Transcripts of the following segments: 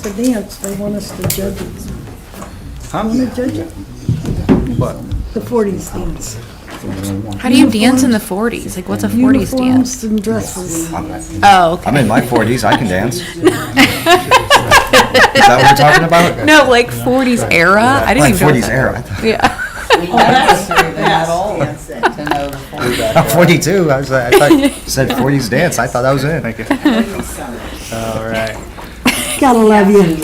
us to dance, they want us to judge it. Huh? Want to judge it? What? The 40s dance. How do you dance in the 40s? Like, what's a 40s Uniforms dance? and dresses. Oh, okay. I'm in my 40s. I can dance. Is that what we're talking about? No, like 40s era? I didn't Like even know 40s that. era. Yeah. I'm 42. I thought you said 40s dance. I thought that was it. Thank you. All right. Gotta love you.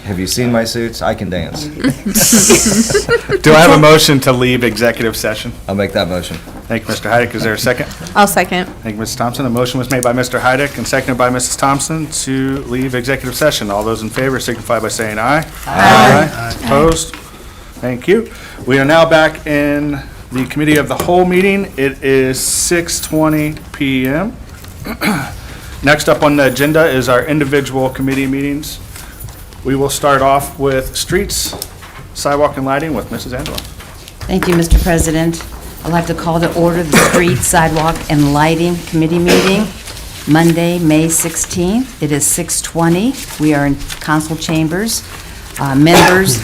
Have you seen my suits? I can dance. Do I have a motion to leave executive session? I'll make that motion. Thank you, Mr. Heidick. Is there a second? I'll second. Thank you, Mrs. Thompson. A motion was made by Mr. Heidick and seconded by Mrs. Thompson to leave executive session. All those in favor signify by saying aye. Aye. Opposed? Thank you. We are now back in the committee of the whole meeting. It is 6:20 PM. Next up on the agenda is our individual committee meetings. We will start off with streets, sidewalk, and lighting with Mrs. Angela. Thank you, Mr. President. I'd like to call to order the Street, Sidewalk, and Lighting Committee meeting, Monday, May 16th. It is 6:20. We are in council chambers. Members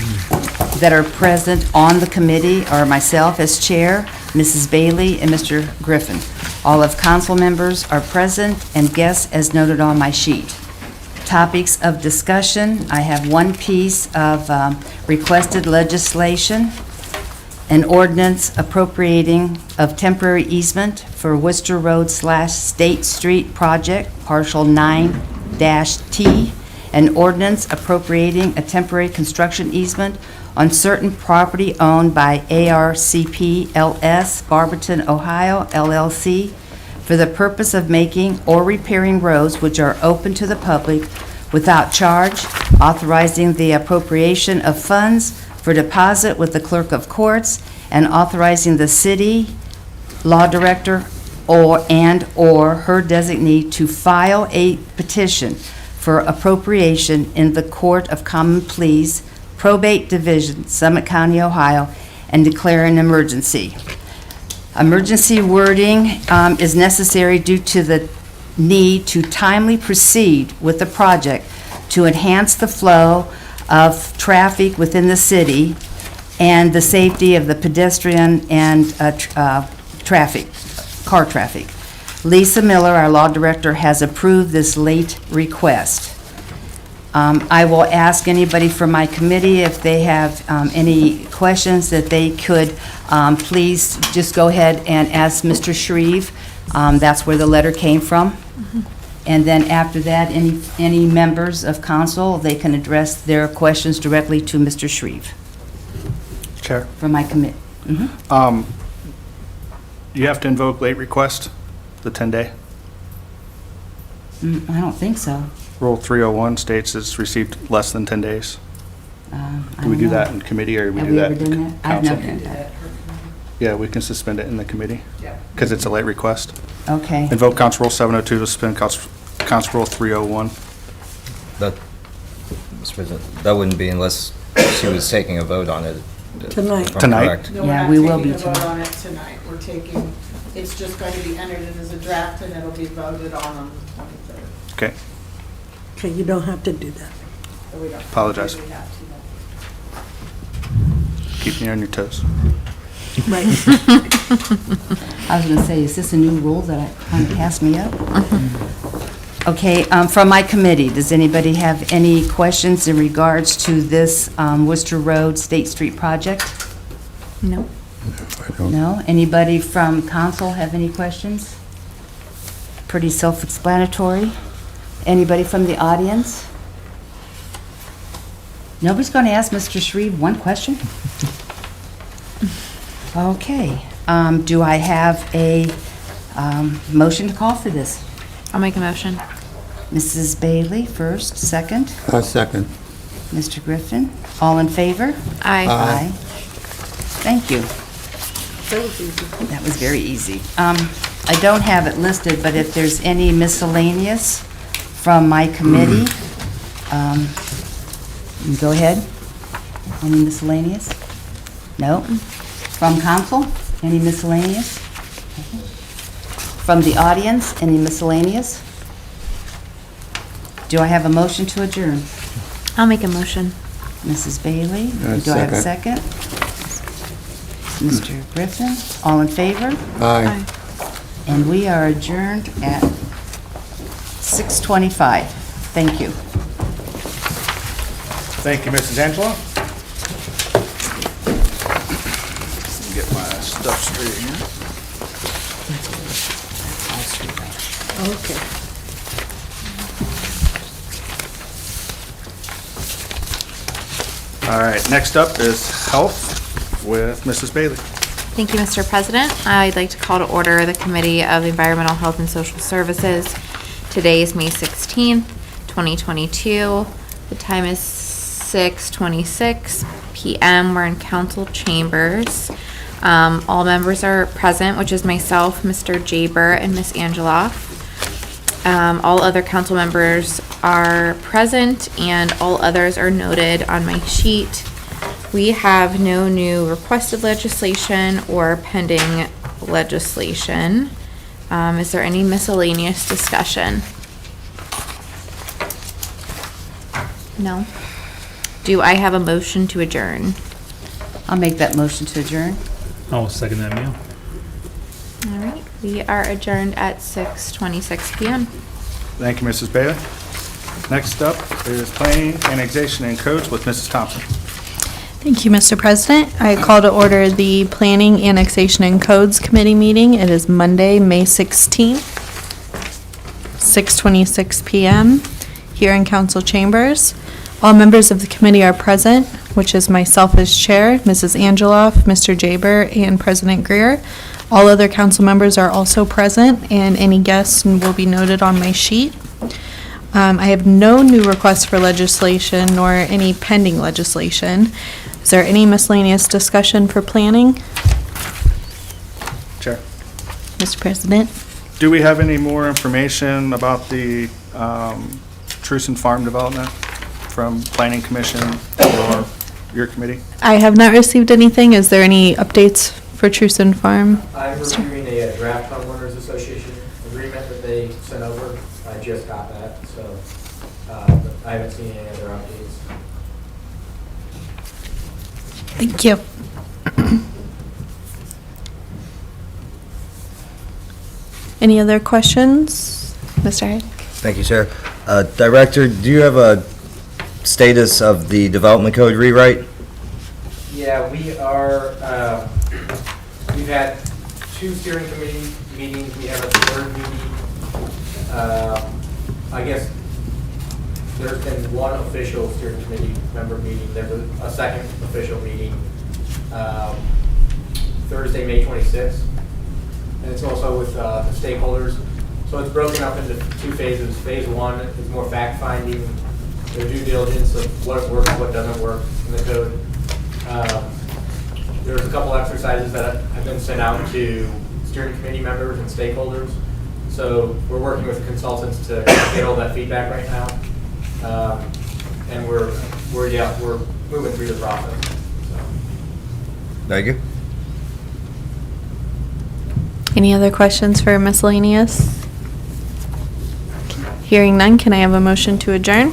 that are present on the committee are myself as chair, Mrs. Bailey, and Mr. Griffin. All of council members are present, and guests as noted on my sheet. Topics of discussion, I have one piece of requested legislation, an ordinance appropriating of temporary easement for Worcester Road / State Street project, partial 9-T, an ordinance appropriating a temporary construction easement on certain property owned by ARCP LS, Barberton, Ohio, LLC, for the purpose of making or repairing roads which are open to the public without charge, authorizing the appropriation of funds for deposit with the clerk of courts, and authorizing the city law director or her designee to file a petition for appropriation in the Court of Common Pleas, Probate Division, Summit County, Ohio, and declare an emergency. Emergency wording is necessary due to the need to timely proceed with the project to enhance the flow of traffic within the city and the safety of the pedestrian and car traffic. Lisa Miller, our law director, has approved this late request. I will ask anybody from my committee if they have any questions that they could please just go ahead and ask Mr. Shreve. That's where the letter came from. And then after that, any members of council, they can address their questions directly to Mr. Shreve Chair. from my committee. You have to invoke late request, the 10-day. I don't think so. Rule 301 states it's received less than 10 days. I Do we don't do know. that in committee or do we Have do we that ever in done that? I've council? never done that. Yeah, we can suspend it in the committee because it's a late request. Okay. Invoke Council Rule 702 to suspend Council Rule 301. That, Mr. President, that wouldn't be unless she was taking a vote on it. Tonight. if I'm Tonight? correct. No, Yeah, we're we not will be taking a vote tonight. on it tonight. We're taking, it's just going to be entered in as a draft and it'll be voted on the 23rd. Okay, Okay, you don't have to do that. So we don't. Apologize. we have to. keep me on your toes. Right. I was going to say, is this a new rule that kind of passed me up? Okay, from my committee, does anybody have any questions in regards to this Worcester Road State Street project? No. No? Anybody from council have any questions? Pretty self-explanatory. Anybody from the audience? Nobody's going to ask Mr. Shreve one question? Okay. Do I have a motion to call for this? I'll make a motion. Mrs. Bailey first, second. Second. Mr. Griffin, all in favor? Aye. Thank you. That was easy. That was very easy. I don't have it listed, but if there's any miscellaneous from my committee, you go ahead. Any miscellaneous? No? From council, any miscellaneous? From the audience, any miscellaneous? Do I have a motion to adjourn? I'll make a motion. Mrs. Bailey? Do I have a second? Mr. Griffin? All in favor? Aye. And we are adjourned at 6:25. Thank you. Thank you, Mrs. Angela. Get my stuff straight here. Okay. All right, next up is health with Mrs. Bailey. Thank you, Mr. President. I'd like to call to order the Committee of Environmental Health and Social Services. Today is May 16th, 2022. The time is 6:26 PM. We're in council chambers. All members are present, which is myself, Mr. Jaber, and Miss Angeloff. All other council members are present, and all others are noted on my sheet. We have no new requested legislation or pending legislation. Is there any miscellaneous discussion? No? Do I have a motion to adjourn? I'll make that motion to adjourn. I'll second that, Neil. All right, we are adjourned at 6:26 PM. Thank you, Mrs. Bailey. Next up is planning, annexation, and codes with Mrs. Thompson. Thank you, Mr. President. I call to order the Planning, Annexation, and Codes Committee meeting. It is Monday, May 16th, 6:26 PM, here in council chambers. All members of the committee are present, which is myself as chair, Mrs. Angeloff, Mr. Jaber, and President Greer. All other council members are also present, and any guests will be noted on my sheet. I have no new requests for legislation nor any pending legislation. Is there any miscellaneous discussion for planning? Chair. Mr. President? Do we have any more information about the Truson Farm development from Planning Commission or your committee? I have not received anything. Is there any updates for Truson Farm? I'm reviewing a draft homeowners association agreement that they sent over. I just got that, so I haven't seen any other updates. Thank you. Any other questions? Mr. Hyde? Thank you, sir. Director, do you have a status of the development code rewrite? Yeah, we are, we've had 2 steering committee meetings. We have a 3rd meeting. I guess there's been 1 official steering committee member meeting. There's a 2nd official meeting Thursday, May 26th. And it's also with the stakeholders. So it's broken up into 2 phases. Phase 1 is more fact-finding, the due diligence of what works, what doesn't work in the code. There's a couple exercises that have been sent out to steering committee members and stakeholders. So we're working with consultants to get all that feedback right now. And we're moving through the process. So. Thank you. Any other questions for miscellaneous? Hearing none, can I have a motion to adjourn?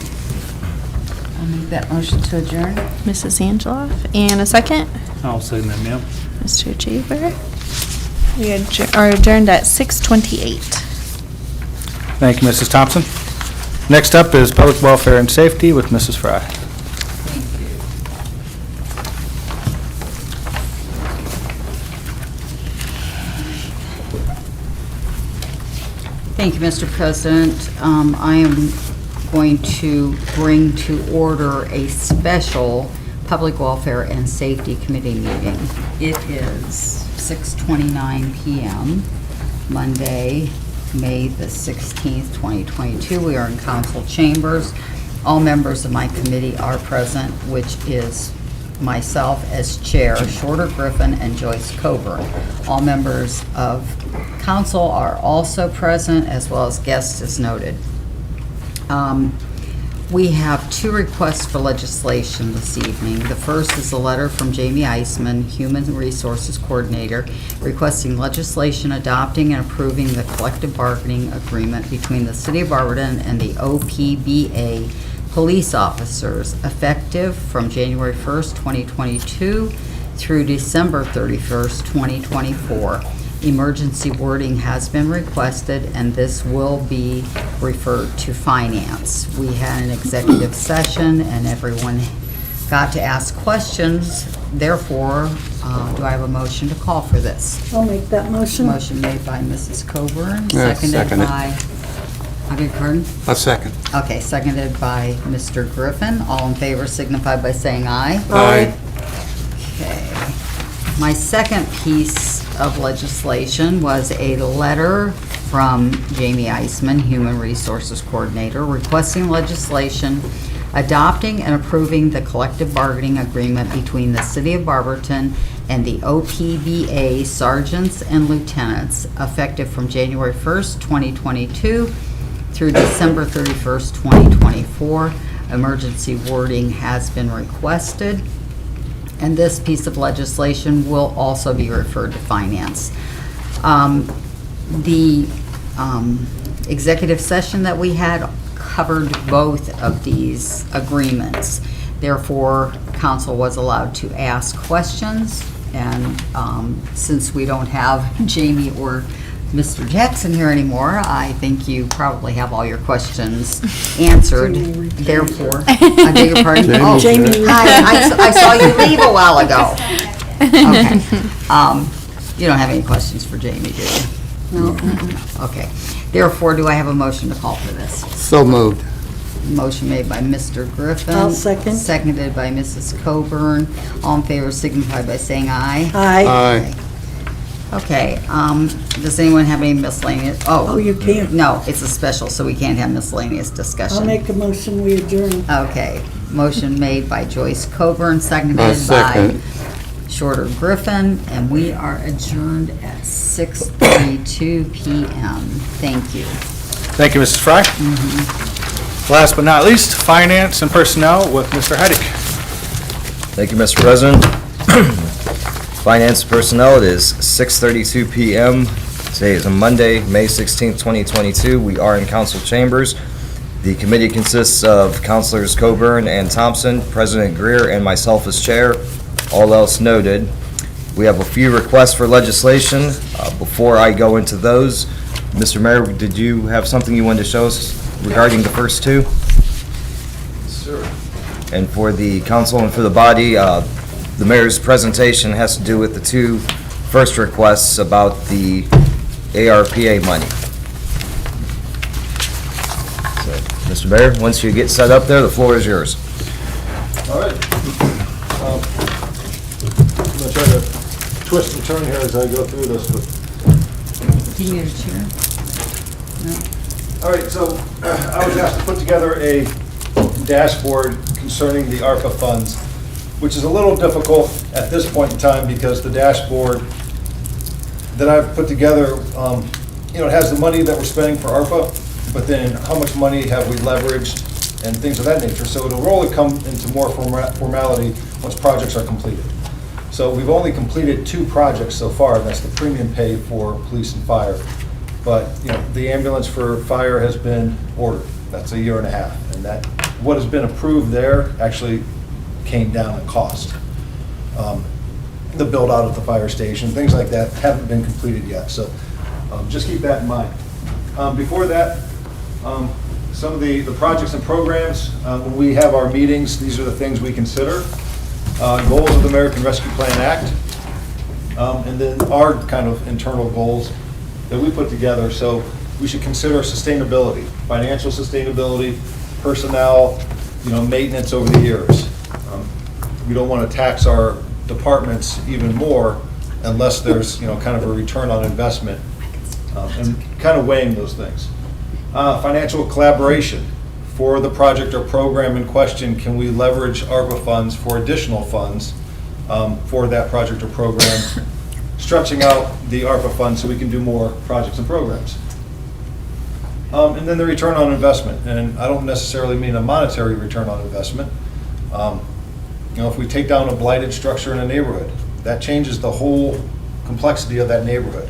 I'll make that motion to adjourn. Mrs. Angeloff, and a second? I'll second that, Neil. Mr. Jaber? We are adjourned at 6:28. Thank you, Mrs. Thompson. Next up is public welfare and safety with Mrs. Fry. Thank you, Mr. President. I am going to bring to order a special Public Welfare and Safety Committee meeting. It is 6:29 PM, Monday, May the 16th, 2022. We are in council chambers. All members of my committee are present, which is myself as chair, Shorter Griffin, and Joyce Coburn. All members of council are also present, as well as guests as noted. We have two requests for legislation this evening. The first is a letter from Jamie Eisman, Human Resources Coordinator, requesting legislation adopting and approving the collective bargaining agreement between the City of Barberton and the OPBA police officers, effective from January 1st, 2022 through December 31st, 2024. Emergency wording has been requested, and this will be referred to finance. We had an executive session, and everyone got to ask questions. Therefore, do I have a motion to call for this? I'll make that motion. Motion made by Mrs. Coburn, Yeah, seconded second it. by, I beg your pardon? A second. Okay, seconded by Mr. Griffin. All in favor signify by saying aye. Aye. Okay. My second piece of legislation was a letter from Jamie Eisman, Human Resources Coordinator, requesting legislation adopting and approving the collective bargaining agreement between the City of Barberton and the OPBA sergeants and lieutenants, effective from January 1st, 2022 through December 31st, 2024. Emergency wording has been requested. And this piece of legislation will also be referred to finance. The executive session that we had covered both of these agreements. Therefore, council was allowed to ask questions. And since we don't have Jamie or Mr. Jackson here anymore, I think you probably have all your questions answered. Therefore, I beg your pardon? Oh, Jamie. I saw you leave a while ago. Okay. You don't have any questions for Jamie, do you? No. Okay. Therefore, do I have a motion to call for this? So moved. Motion made by Mr. Griffin. I'll second. Seconded by Mrs. Coburn. All in favor signify by saying aye. Aye. Aye. Okay, does anyone have any miscellaneous? Oh, you can't. No, it's a special, so we can't have miscellaneous discussion. I'll make a motion, we adjourn. Okay, motion made by Joyce Coburn, I'll seconded by second. Shorter Griffin, and we are adjourned at 6:32 PM. Thank you. Thank you, Mrs. Fry. Last but not least, Finance and Personnel with Mr. Heidick. Thank you, Mr. President. Finance Personnel, it is 6:32 PM. Today is a Monday, May 16th, 2022. We are in council chambers. The committee consists of Councilors Coburn and Thompson, President Greer, and myself as chair. All else noted. We have a few requests for legislation. Before I go into those, Mr. Mayor, did you have something you wanted to show us regarding the first two? Sir. And for the council and for the body, the mayor's presentation has to do with the two first requests about the ARPA money. So, Mr. Mayor, once you get set up there, the floor is yours. All right. I'm going to try to twist and turn here as I go through this. Can you get a chair? All right, so I was asked to put together a dashboard concerning the ARPA funds, which is a little difficult at this point in time because the dashboard that I've put together, it has the money that we're spending for ARPA, but then how much money have we leveraged and things of that nature. So it'll really come into more formality once projects are completed. So we've only completed 2 projects so far, and that's the premium pay for police and fire. But, the ambulance for fire has been ordered. That's a 1.5 years. And that, what has been approved there actually came down in cost. The build out of the fire station, things like that haven't been completed yet. So just keep that in mind. Before that, some of the projects and programs, when we have our meetings, these are the things we consider. Goals of the American Rescue Plan Act, and then our kind of internal goals that we put together. So we should consider sustainability, financial sustainability, personnel, maintenance over the years. We don't want to tax our departments even more unless there's, kind of a return on investment, and kind of weighing those things. Financial collaboration. For the project or program in question, can we leverage ARPA funds for additional funds for that project or program, stretching out the ARPA funds so we can do more projects and programs. And then the return on investment, and I don't necessarily mean a monetary return on investment. If we take down a blighted structure in a neighborhood, that changes the whole complexity of that neighborhood.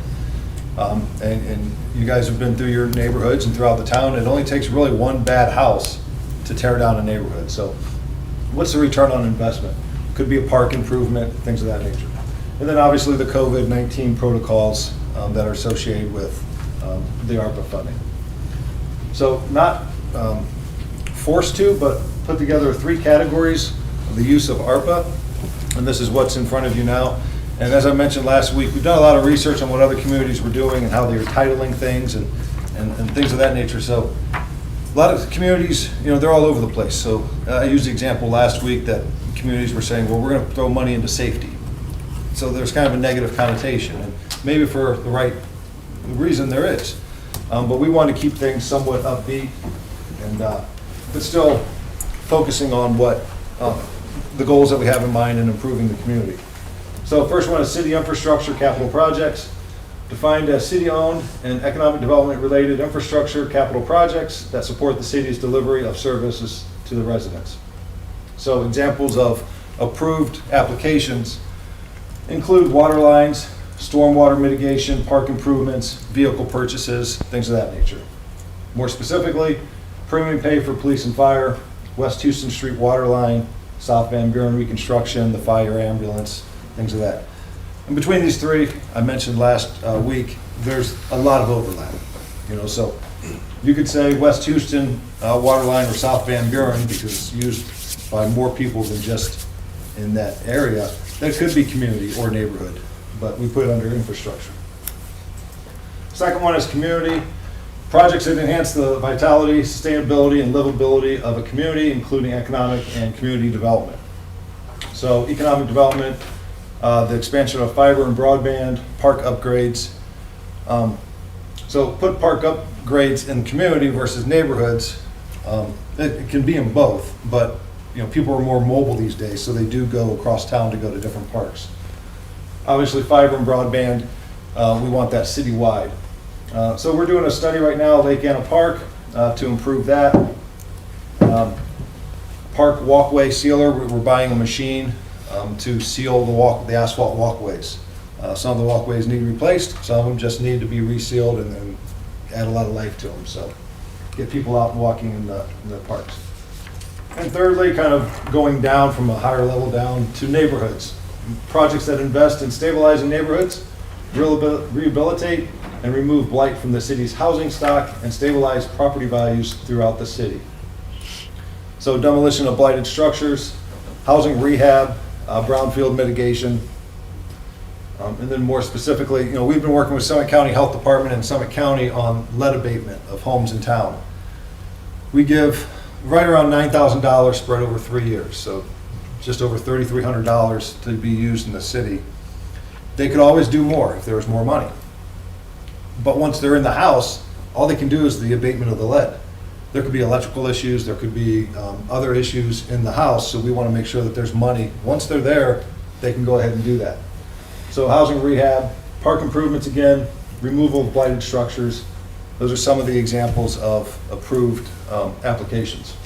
And you guys have been through your neighborhoods and throughout the town. It only takes really one bad house to tear down a neighborhood. So what's the return on investment? Could be a park improvement, things of that nature. And then obviously the COVID-19 protocols that are associated with the ARPA funding. So not forced to, but put together 3 categories of the use of ARPA, and this is what's in front of you now. And as I mentioned last week, we've done a lot of research on what other communities were doing and how they were titling things and things of that nature. So a lot of communities, they're all over the place. So I used the example last week that communities were saying, well, we're going to throw money into safety. So there's kind of a negative connotation, and maybe for the right reason there is. But we want to keep things somewhat upbeat, and but still focusing on what the goals that we have in mind in improving the community. So first one is city infrastructure capital projects, defined as city-owned and economic development-related infrastructure capital projects that support the city's delivery of services to the residents. So examples of approved applications include water lines, stormwater mitigation, park improvements, vehicle purchases, things of that nature. More specifically, premium pay for police and fire, West Houston Street water line, South Van Buren reconstruction, the fire ambulance, things of that. And between these 3, I mentioned last week, there's a lot of overlap. So you could say West Houston water line or South Van Buren because it's used by more people than just in that area. That could be community or neighborhood, but we put it under infrastructure. Second one is community. Projects that enhance the vitality, sustainability, and livability of a community, including economic and community development. So economic development, the expansion of fiber and broadband, park upgrades. So put park upgrades in community versus neighborhoods. It can be in both, but people are more mobile these days, so they do go across town to go to different parks. Obviously, fiber and broadband, we want that citywide. So we're doing a study right now, Lake Anna Park, to improve that. Park walkway sealer, we're buying a machine to seal the asphalt walkways. Some of the walkways need replaced, some of them just need to be resealed and add a lot of life to them. So get people out and walking in the parks. And thirdly, kind of going down from a higher level down to neighborhoods. Projects that invest in stabilizing neighborhoods, rehabilitate and remove blight from the city's housing stock, and stabilize property values throughout the city. So demolition of blighted structures, housing rehab, brownfield mitigation, and then more specifically, we've been working with Summit County Health Department and Summit County on lead abatement of homes in town. We give right around $9,000 spread over 3 years, so just over $3,300 to be used in the city. They could always do more if there was more money. But once they're in the house, all they can do is the abatement of the lead. There could be electrical issues, there could be other issues in the house, so we want to make sure that there's money. Once they're there, they can go ahead and do that. So housing rehab, park improvements again, removal of blighted structures. Those are some of the examples of approved applications.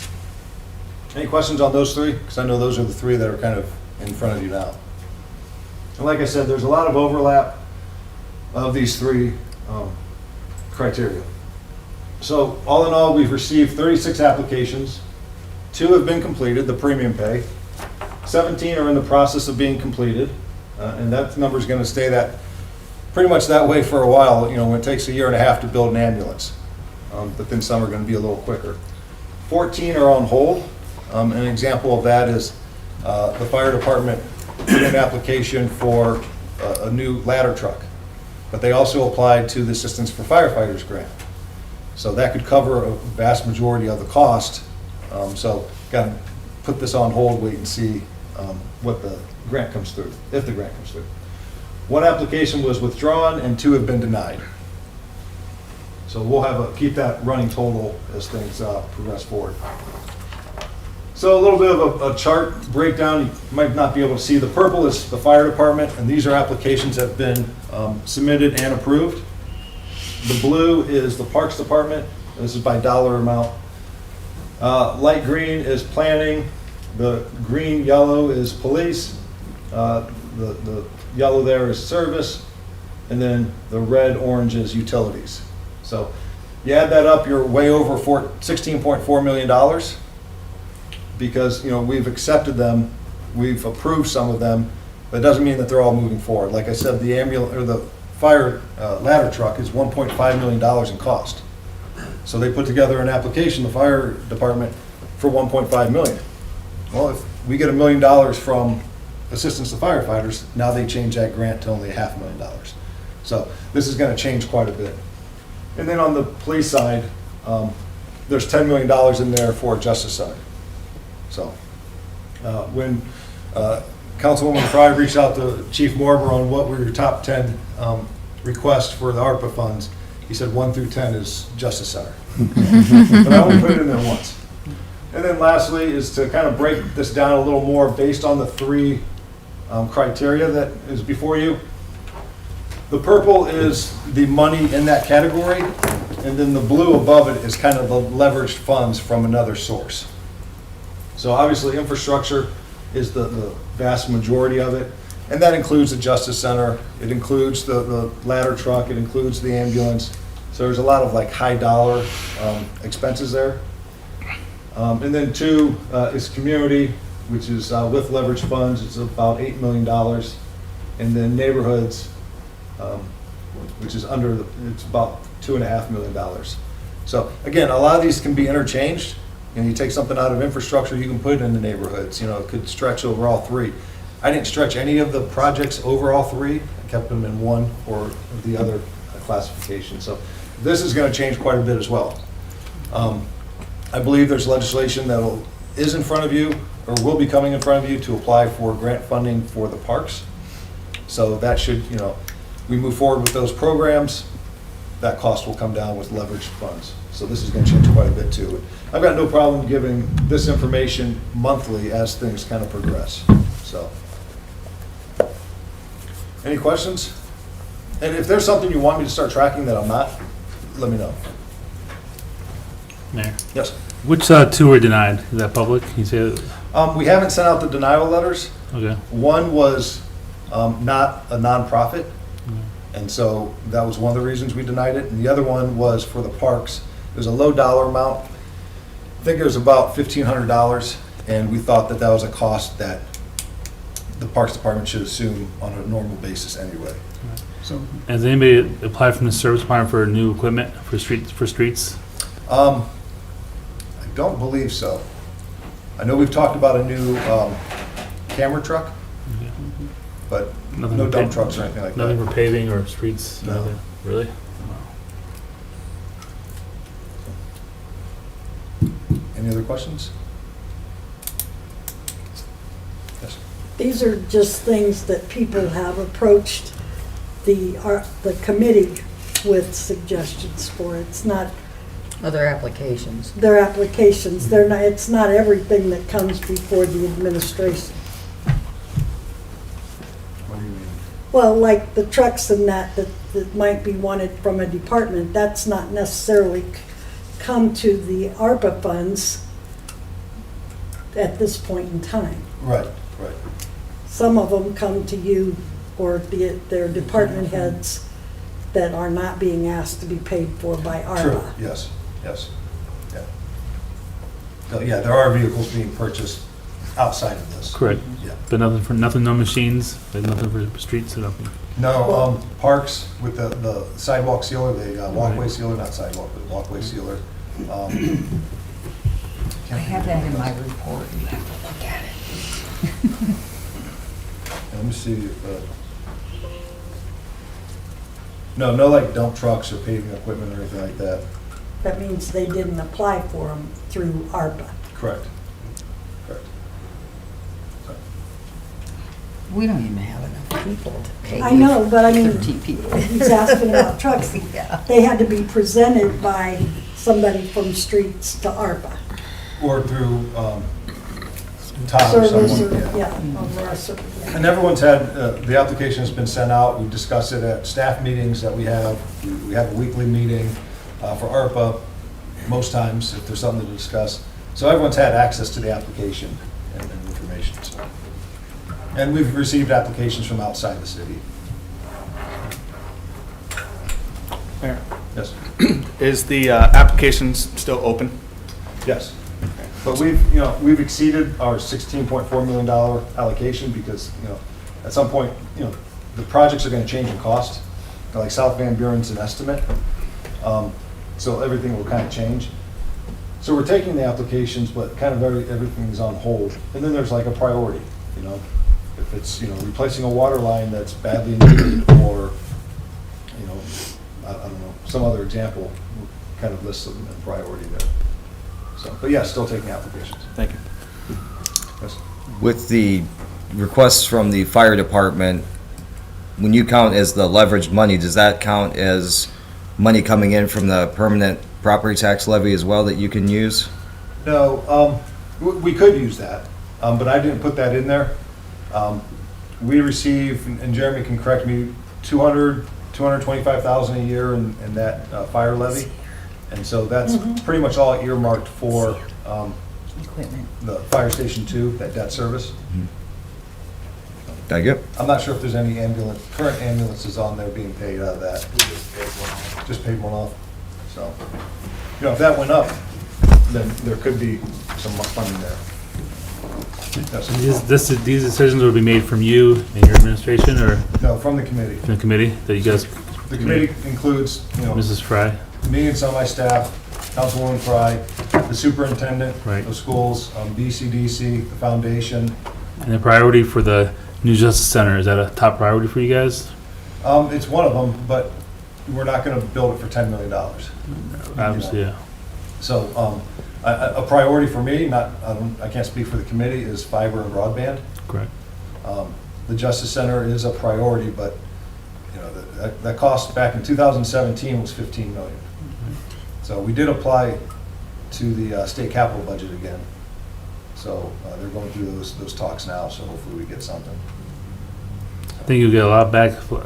Any questions on those 3? Because I know those are the 3 that are kind of in front of you now. And like I said, there's a lot of overlap of these 3 criteria. So all in all, we've received 36 applications. 2 have been completed, the premium pay. 17 are in the process of being completed, and that number is going to stay pretty much that way for a while. When it takes a year and a half to build an ambulance, but then some are going to be a little quicker. 14 are on hold. An example of that is the fire department put in an application for a new ladder truck, but they also applied to the Assistance for Firefighters grant. So that could cover a vast majority of the cost. So got to put this on hold, wait and see what the grant comes through, if the grant comes through. 1 application was withdrawn and 2 have been denied. So we'll keep that running total as things progress forward. So a little bit of a chart breakdown. You might not be able to see. The purple is the fire department, and these are applications that have been submitted and approved. The blue is the parks department, This is by dollar amount. Light green is planning, the green yellow is police, the yellow there is service, and then the red orange is utilities. So you add that up, you're way over $16.4 million, because, you know, we've accepted them, we've approved some of them, but it doesn't mean that they're all moving forward. Like I said, the fire ladder truck is $1.5 million in cost. So they put together an application, the fire department, for $1.5 million. Well, if we get $1 million from assistance to firefighters, now they change that grant to only $500,000. So this is going to change quite a bit. And then on the police side, there's $10 million in there for Justice Center. So when Councilwoman Fry reached out to Chief Morber on what were your top 10 requests for the ARPA funds, he said 1 through 10 is Justice Center. But I only put it in there once. And then lastly is to kind of break this down a little more based on the 3 criteria that is before you. The purple is the money in that category, and then the blue above it is kind of the leveraged funds from another source. So obviously infrastructure is the vast majority of it, and that includes the Justice Center, it includes the ladder truck, it includes the ambulance. So there's a lot of like high dollar expenses there. And then 2 is community, which is with leverage funds, it's about $8 million. And then neighborhoods, which is it's about $2.5 million. So again, a lot of these can be interchanged. You know, you take something out of infrastructure, you can put it in the neighborhoods. You know, it could stretch over all 3. I didn't stretch any of the projects over all 3. I kept them in one or the other classification. So this is going to change quite a bit as well. I believe there's legislation that is in front of you or will be coming in front of you to apply for grant funding for the parks. So that should, you know, we move forward with those programs, that cost will come down with leveraged funds. So this is going to change quite a bit too. I've got no problem giving this information monthly as things kind of progress. So, any questions? And if there's something you want me to start tracking that I'm not, let me know. Mayor, Yes. which 2 were denied? Is that public? You say, We haven't sent out the denial letters. okay. One was not a nonprofit, and so that was one of the reasons we denied it. And the other one was for the parks. It was a low dollar amount. I think it was about $1,500, and we thought that that was a cost that the Parks Department should assume on a normal basis anyway. So, Has anybody applied from the service department for new equipment for streets? I don't believe so. I know we've talked about a new camera truck, Okay. but Nothing no for dump pa- trucks or anything like Nothing that. for paving or streets? No. Nothing? Really? Any other questions? Yes. These are just things that people have approached the committee with suggestions for. It's not Other applications. their applications. They're not, it's not everything that comes before the administration. What do you mean? Well, like the trucks and that might be wanted from a department, that's not necessarily come to the ARPA funds at this point in time. Right, right. Some of them come to you or their department heads that are not being asked to be paid for by True, ARPA. yes, yes. Yeah. So, yeah, there are vehicles being purchased outside of this. Correct. Yeah. But nothing, no machines, like nothing for streets or nothing? No, parks with the sidewalk sealer, the walkway sealer, not sidewalk, but walkway sealer. I have that in my report. You have to look at it. Let me see. No like dump trucks or paving equipment or anything like that. That means they didn't apply for them through ARPA. Correct. Correct. We don't even have enough people to pay. I know, but I mean, 13 people. he's asking about trucks. Yeah. They had to be presented by somebody from streets to ARPA. Or through Todd or Service someone. or, yeah, over our service, yeah. And everyone's had, the application has been sent out, we discussed it at staff meetings that we have. We have a weekly meeting for ARPA, most times if there's something to discuss. So everyone's had access to the application and information. So. And we've received applications from outside the city. Mayor, Yes. is the applications still open? Yes. But we've exceeded our $16.4 million allocation because, at some point, the projects are going to change in cost. Like South Van Buren's an estimate. So everything will kind of change. So we're taking the applications, but kind of everything's on hold. And then there's like a priority, if it's, replacing a water line that's badly needed or, I don't know, some other example, we'll kind of list them in priority there. So, but yeah, still taking applications. Thank you. Yes. With the requests from the fire department, when you count as the leveraged money, does that count as money coming in from the permanent property tax levy as well that you can use? No, we could use that, but I didn't put that in there. We receive, and Jeremy can correct me, $225,000 a year in that fire levy. And so that's pretty much all earmarked for Equipment. the Fire Station 2, that debt service. Thank you. I'm not sure if there's any current ambulances on there being paid out of that. Just paid one off. So, if that went up, then there could be some funding there. Yes. These decisions will be made from you and your administration, or No, from the committee. from the committee that you guys, The committee includes, Mrs. Fry? me and some of my staff, Councilwoman Fry, the superintendent Right. of schools, BCDC, the foundation. And the priority for the new Justice Center, is that a top priority for you guys? It's one of them, but we're not going to build it for $10 million. Obviously, yeah. So a priority for me, I can't speak for the committee, is fiber and broadband. Correct. The Justice Center is a priority, but that cost back in 2017 was $15 million. So we did apply to the state capital budget again. So they're going through those talks now, so hopefully we get something. I think you'll get a lot of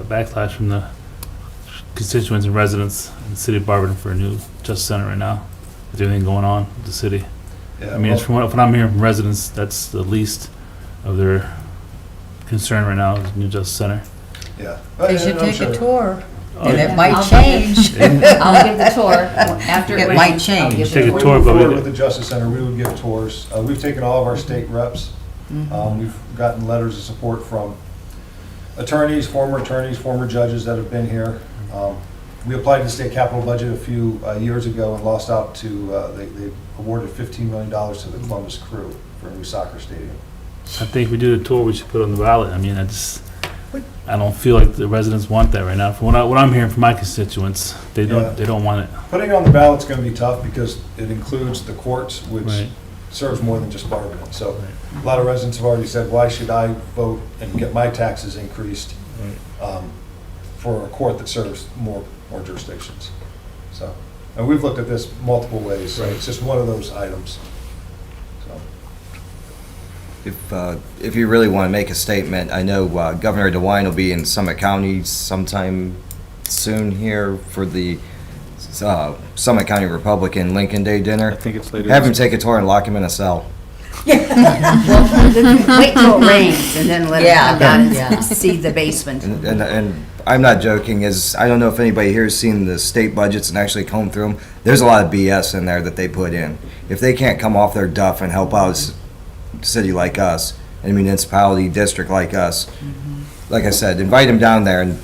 backlash from the constituents and residents in the city of Barberton for a new Justice Center right now, with everything going on with the city. Yeah, I mean, well, from what I'm hearing from residents, that's the least of their concern right now, is the new Justice Center. yeah. They should I'm take sure. a tour, Oh, and yeah. it might I'll- change. I'll give the tour after. It might change. Take a If we tour, move but we- forward with the Justice Center, we would give tours. We've taken all of our state reps. We've gotten letters of support from attorneys, former judges that have been here. We applied to the state capital budget a few years ago and lost out to, they awarded $15 million to the Columbus Crew for a new soccer stadium. I think if we do the tour, we should put it on the ballot. I mean, I don't feel like the residents want that right now. From what I'm hearing from my constituents, they don't want it. Putting it on the ballot's going to be tough because it includes the courts, which Right. serves more than just Barberton. So a lot of residents have already said, why should I vote and get my taxes increased for a court that serves more jurisdictions? So, and we've looked at this multiple ways, so it's just one of those items. So, If you really want to make a statement, I know Governor DeWine will be in Summit County sometime soon here for the Summit County Republican Lincoln Day dinner. I think it's later. Have him take a tour and lock him in a cell. Wait till it rains and then let it come down and see the basement. And I'm not joking, I don't know if anybody here has seen the state budgets and actually combed through them. There's a lot of BS in there that they put in. If they can't come off their duff and help out a city like us, and a municipality district like us, like I said, invite them down there. And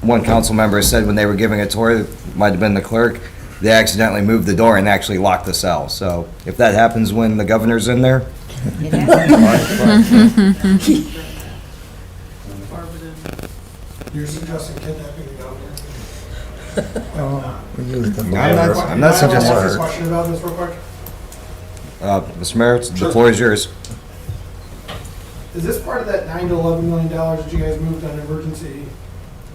one council member said when they were giving a tour, it might have been the clerk, they accidentally moved the door and actually locked the cell. So if that happens when the governor's in there, You're suggesting kidnapping the governor? I'm not Can I ask suggesting. a question about this real quick? Mr. Mayor, the floor is yours. Is this part of that $9 to $11 million that you guys moved on emergency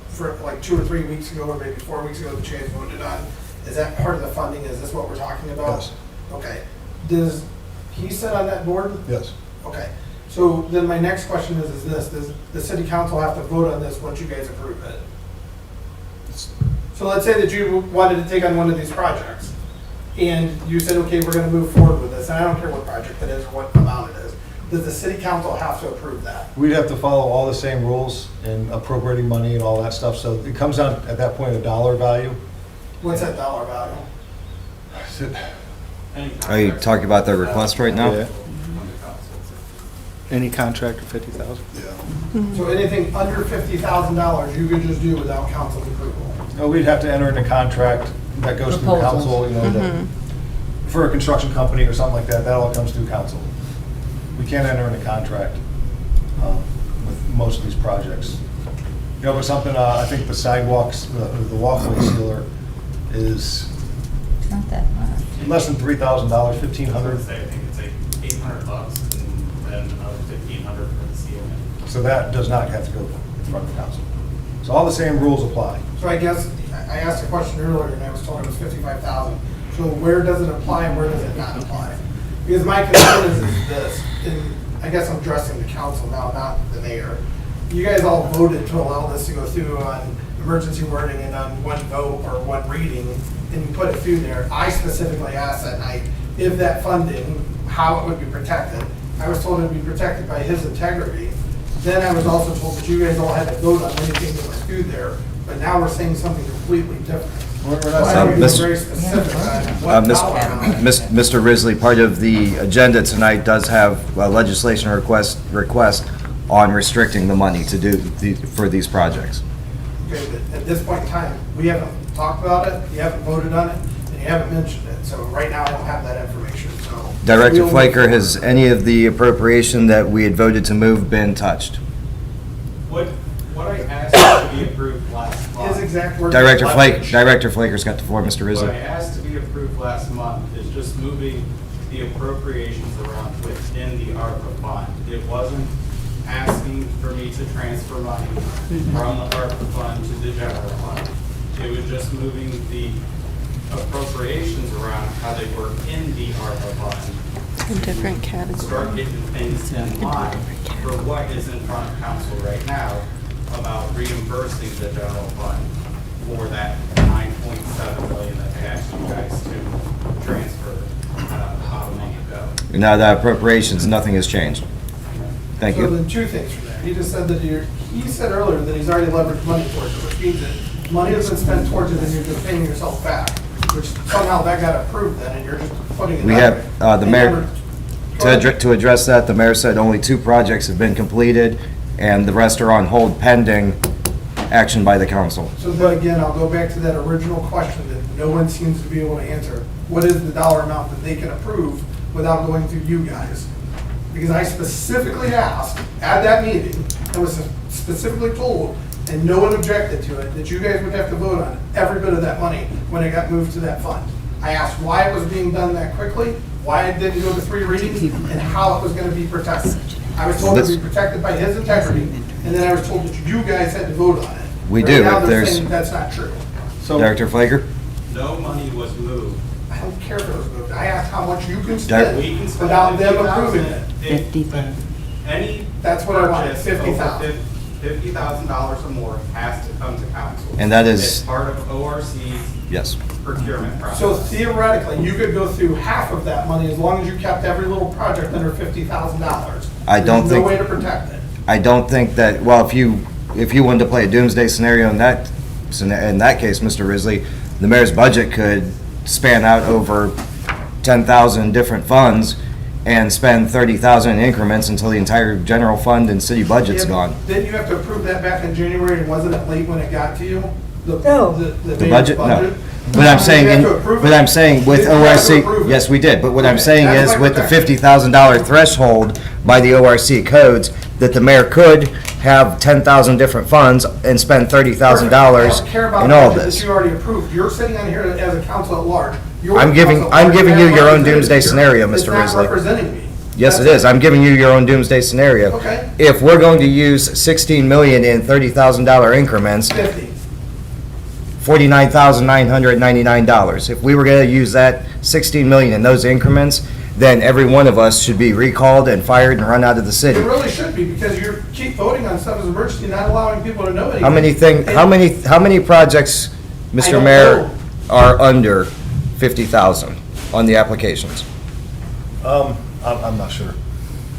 for like 2 or 3 weeks ago, or maybe 4 weeks ago that you guys voted on? Is that part of the funding? Is this what we're talking about? Yes. Okay. Does he sit on that board? Yes. Okay. So then my next question is this: does the city council have to vote on this once you guys approve it? So let's say that you wanted to take on one of these projects. and you said, okay, we're gonna move forward with this, and I don't care what project it is or what amount it is, does the city council have to approve that? We'd have to follow all the same rules in appropriating money and all that stuff, so it comes down, at that point, a dollar value. What's that dollar value? Are you talking about the request right now? Yeah. Any contract of 50,000? So anything under $50,000, you could just do without council's approval? No, we'd have to enter in a contract that goes through council, for a construction company or something like that, that all comes through council. We can't enter in a contract with most of these projects. But something, I think the sidewalks, the walkway sealer is Not that much. less than $3,000, $1,500. I think it's like $800 and then another $1,500 for the ceiling. So that does not have to go in front of council. So all the same rules apply. So I guess, I asked a question earlier, and I was told it was 55,000. So where does it apply and where does it not apply? Because my concern is this, and I guess I'm addressing the council now, not the mayor. You guys all voted to allow this to go through on emergency wording and on one vote or one reading, and you put it through there. I specifically asked that night if that funding, how it would be protected. I was told it would be protected by his integrity. Then I was also told that you guys all had to vote on anything that went through there, but now we're saying something completely different. We're So not I saying- don't be very specific on what dollar amount. Mr. Risley, part of the agenda tonight does have a legislation request on restricting the money to do for these projects. Okay, but at this point in time, we haven't talked about it, you haven't voted on it, and you haven't mentioned it. So right now, I don't have that information, so. Director we'll- Flaker, has any of the appropriation that we had voted to move been touched? What I asked to be approved last month. His exact words. Director Flaker's got the floor, Mr. What Risley. I asked to be approved last month is just moving the appropriations around within the ARPA fund. It wasn't asking for me to transfer money from the ARPA fund to the general fund. It was just moving the appropriations around how they work in the ARPA fund. In different categories. Start getting things in line for what is in front of council right now about reimbursing the general fund for that 9.7 million that they asked you guys to transfer how long ago. Now, the appropriations, nothing has changed. Thank So you. then two things from there. He just said that he said earlier that he's already leveraged money towards it, which means that money has been spent towards it and you're just paying yourself back, which somehow that got approved then and you're just putting it. We that have, way. the They mayor, never- Go ahead. to address that, the mayor said only 2 projects have been completed, and the rest are on hold pending action by the council. So then again, I'll go back to that original question that no one seems to be able to answer. What is the dollar amount that they can approve without going through you guys? Because I specifically asked at that meeting, and was specifically told, and no one objected to it, that you guys would have to vote on every bit of that money when it got moved to that fund. I asked why it was being done that quickly, why it didn't go to 3 readings, and how it was gonna be protected. I was told it would be protected by his integrity, and then I was told that you guys had to vote on it. We Right do, now, if they're there's- saying that's not true. So Director Flaker? No money was moved. I don't care if it was moved. I asked how much you can We spend can spend without them 50,000. approving it. 50,000. Any. That's what I wanted, purchase 50,000. over $50,000 or more has to come to council. And that is- It's part of ORC's Yes. procurement process. So theoretically, you could go through half of that money as long as you kept every little project under $50,000. I don't There's think- no way to protect it. I don't think that, well, if you wanted to play a doomsday scenario in that case, Mr. Risley, the mayor's budget could span out over 10,000 different funds and spend 30,000 in increments until the entire general fund and city budget's Yeah, gone. Didn't you have to approve that back in January, and wasn't it late when it got to you? No. The mayor's budget, no. But You I'm saying, have to approve but it? I'm saying with Didn't you have to ORC, approve it? yes, we did, but what I'm Okay, saying that's is my with the protection. $50,000 threshold by the ORC codes, that the mayor could have 10,000 different funds and spend $30,000 I don't care about in the all budget this. that you already approved. You're sitting on here as a council at large. You're I'm the giving- council at I'm large. giving You're you your own representing doomsday me. scenario, It's Mr. not Risley. representing me. Yes, it That's is. I'm giving you your own doomsday scenario. Okay. If we're going to use 16 million in $30,000 increments, 50. $49,999. If we were going to use that 16 million in those increments, then every one of us should be recalled and fired and run out of the It city. really should be, because you keep voting on stuff as emergency, not allowing people to know anything. How many projects, I Mr. don't Mayor, know. are under 50,000? on the applications? I'm not sure.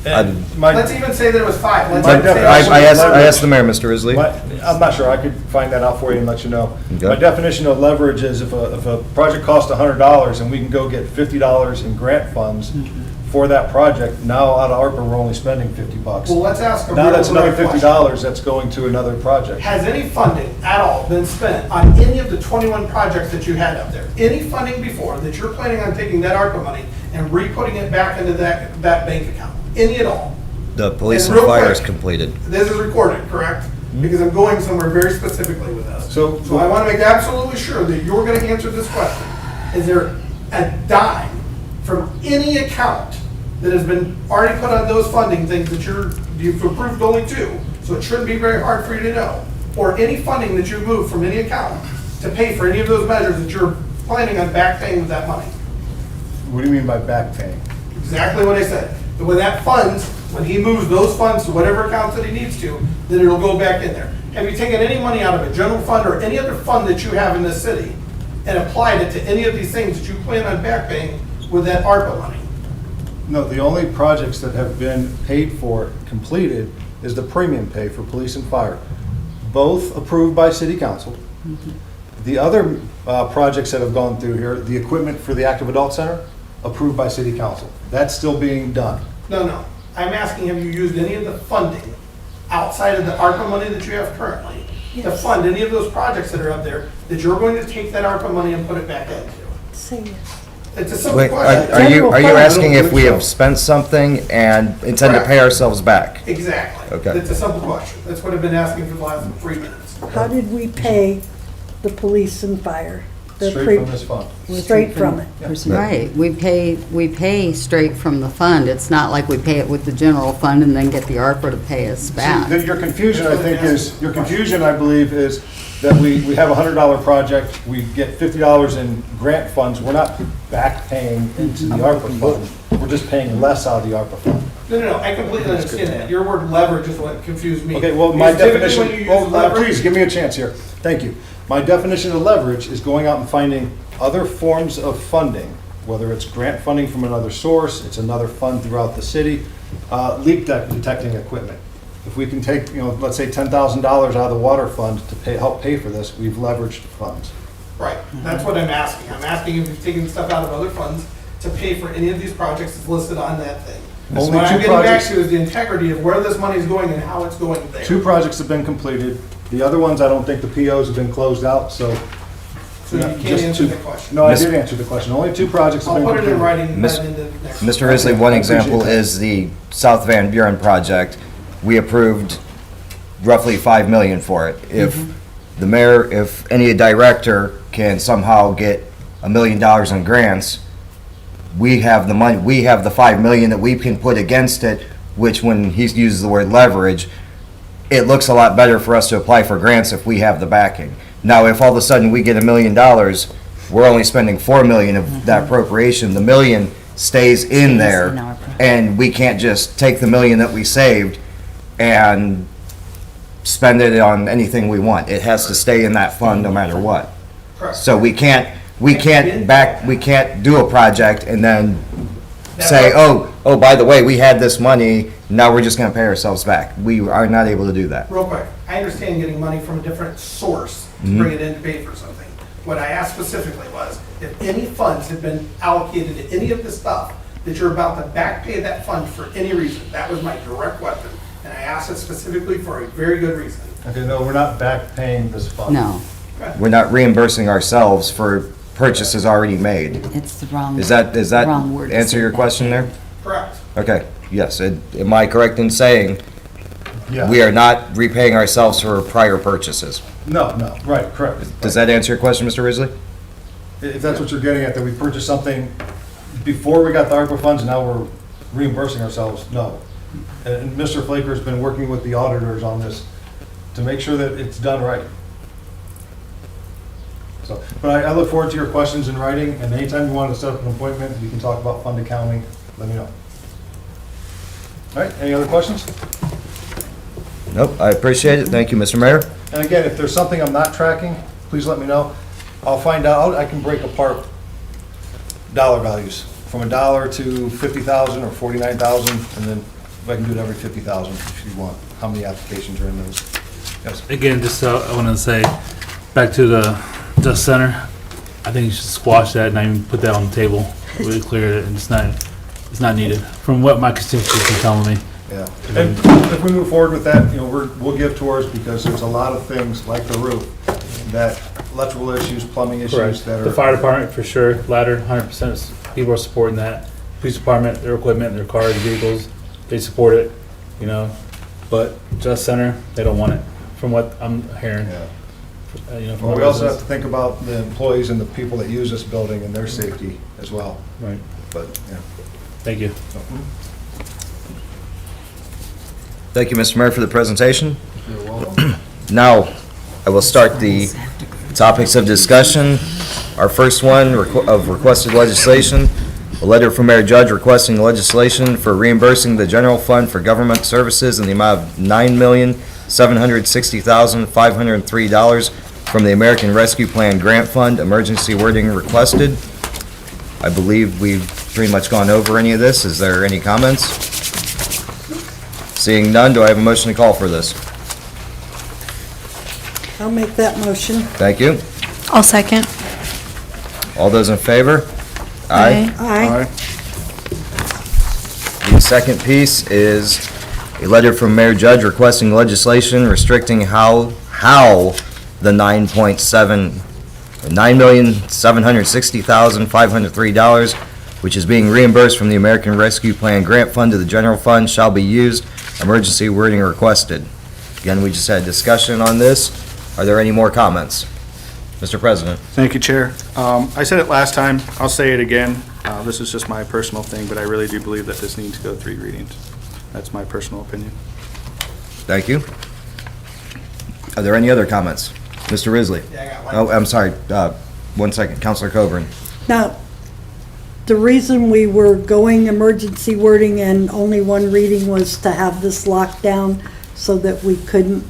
I'd- And my- Let's even say that it was 5. Let's My even say def- it was I asked the mayor, Mr. Isley. I'm not sure, I could find that out for you and let you know. Okay. My definition of leverage is if a project costs $100 and we can go get $50 in grant funds for that project, now out of ARPA, we're only spending $50. Well, let's ask a Now real that's another direct question. $50 that's going to another project. Has any funding at all been spent on any of the 21 projects that you had up there? Any funding before that you're planning on taking that ARPA money and re-putting it back into that bank account? Any at all? The police And and real fire is quick, completed. This is recorded, correct? Because I'm going somewhere very specifically with this. So- So I want to make absolutely sure that you're going to answer this question. Is there a dime from any account that has been already put on those funding things that you've approved only 2, so it shouldn't be very hard for you to know, or any funding that you've moved from any account to pay for any of those measures that you're planning on back paying with that money? What do you mean by back paying? Exactly what I said. But when that funds, when he moves those funds to whatever accounts that he needs to, then it'll go back in there. Have you taken any money out of a general fund or any other fund that you have in this city and applied it to any of these things that you plan on back paying with that ARPA money? No, the only projects that have been paid for, completed, is the premium pay for police and fire, both approved by city council. The other projects that have gone through here, the equipment for the active adult center, approved by city council. That's still being done. No. I'm asking, have you used any of the funding outside of the ARPA money that you have currently to Yes. fund any of those projects that are up there that you're going to take that ARPA money and put it back into? Say yes. It's a simple Wait, question. are you General asking fund. if we have spent something and intend to pay ourselves back? Exactly. Okay. It's a simple question. That's what I've been asking for the last 3 minutes. How did we pay the police and fire? The Straight from this fund. Straight from it. Right, we pay straight from the fund. It's not like we pay it with the general fund and then get the ARPA to pay us back. See, your confusion, I think, I believe, is that we have a $100 project, we get $50 in grant funds, we're not back paying into the ARPA fund, we're just paying less out of the ARPA fund. No, I completely understand that. Your word leverage is what confused me. Okay, well, my Because typically definition, when you well, use leverage- please, give me a chance here. Thank you. My definition of leverage is going out and finding other forms of funding, whether it's grant funding from another source, it's another fund throughout the city, leak detecting equipment. If we can take, let's say $10,000 out of the water fund to help pay for this, we've leveraged funds. Right, that's what I'm asking. I'm asking if you've taken stuff out of other funds to pay for any of these projects that's listed on that thing. Only What I'm two getting back projects- to is the integrity of where this money is going and how it's going there. 2 projects have been completed. The other ones, I don't think the POs have been closed out, so. So you can't just answer 2. the question. No, I did answer the question. Only 2 projects have I'll been put it completed. in writing Miss- then in the next. Mr. Isley, one example is the South Van Buren project. We approved roughly 5 million for it. If the mayor, if any director can somehow get $1 million in grants, we have the money, we have the 5 million that we can put against it, which when he uses the word leverage, it looks a lot better for us to apply for grants if we have the backing. Now, if all of a sudden we get $1 million, we're only spending 4 million of that appropriation, the million stays in there, in ARPA. and we can't just take the million that we saved and spend it on anything we want. It has to stay in that fund no matter what. Correct. So we can't do a project and then say, oh, by the way, we had this money, now we're just gonna pay ourselves back. We are not able to do that. Real quick, I understand getting money from a different source to bring it in to pay for something. What I asked specifically was, if any funds had been allocated to any of the stuff that you're about to back pay that fund for any reason, that was my direct question. And I asked it specifically for a very good reason. Okay, no, we're not back paying this fund. No, We're not reimbursing ourselves for purchases already made. it's the wrong. Does that wrong word to answer say your that. question there? Correct. Okay, yes. Am I correct in saying Yeah. we are not repaying ourselves for prior purchases? No, right, correct. Does that answer your question, Mr. Risley? If that's what you're getting at, that we purchased something before we got the ARPA funds, and now we're reimbursing ourselves, no. And Mr. Flaker's been working with the auditors on this to make sure that it's done right. So, but I look forward to your questions in writing, and anytime you want to set up an appointment, we can talk about fund accounting, let me know. All right, any other questions? Nope, I appreciate it. Thank you, Mr. Mayor. And again, if there's something I'm not tracking, please let me know. I'll find out, I can break apart dollar values, from $1 to 50,000 or 49,000, and then if I can do it every 50,000 if you want. How many applications are in those? Yes. Again, just I want to say, back to the Justice Center, I think you should squash that and not even put that on the table. Really clear it, and it's not needed, from what my constituents are telling me. Yeah, and if we move forward with that, you know, we'll give tours because there's a lot of things like the roof, that electrical issues, plumbing issues that are. The fire department, for sure, ladder, 100%, people are supporting that. Police department, their equipment, their cars, vehicles, they support it, you know. But Justice Center, they don't want it, from what I'm hearing. Yeah. You know, from Well, what we also have residents. to think about the employees and the people that use this building and their safety as well, Right, but, yeah. thank you. So, Thank you, Mr. Mayor, for the presentation. You're welcome. Now, I will start the topics of discussion. Our first one of requested legislation, a letter from Mayor Judge requesting legislation for reimbursing the general fund for government services in the amount of $9,760,503 from the American Rescue Plan Grant Fund, emergency wording requested. I believe we've pretty much gone over any of this. Is there any comments? Seeing none, do I have a motion to call for this? I'll make that motion. Thank you. I'll second. All those in favor? Aye. Aye. The second piece is a letter from Mayor Judge requesting legislation restricting how the $9,760,503, which is being reimbursed from the American Rescue Plan Grant Fund to the general fund, shall be used. Emergency wording requested. Again, we just had discussion on this. Are there any more comments? Mr. President. Thank you, Chair. I said it last time, I'll say it again. This is just my personal thing, but I really do believe that this needs to go 3 readings. That's my personal opinion. Thank you. Are there any other comments? Mr. Risley? Yeah, I got one. Oh, I'm sorry. 1 second. Counselor Coburn. Now, the reason we were going emergency wording and only one reading was to have this locked down so that we couldn't,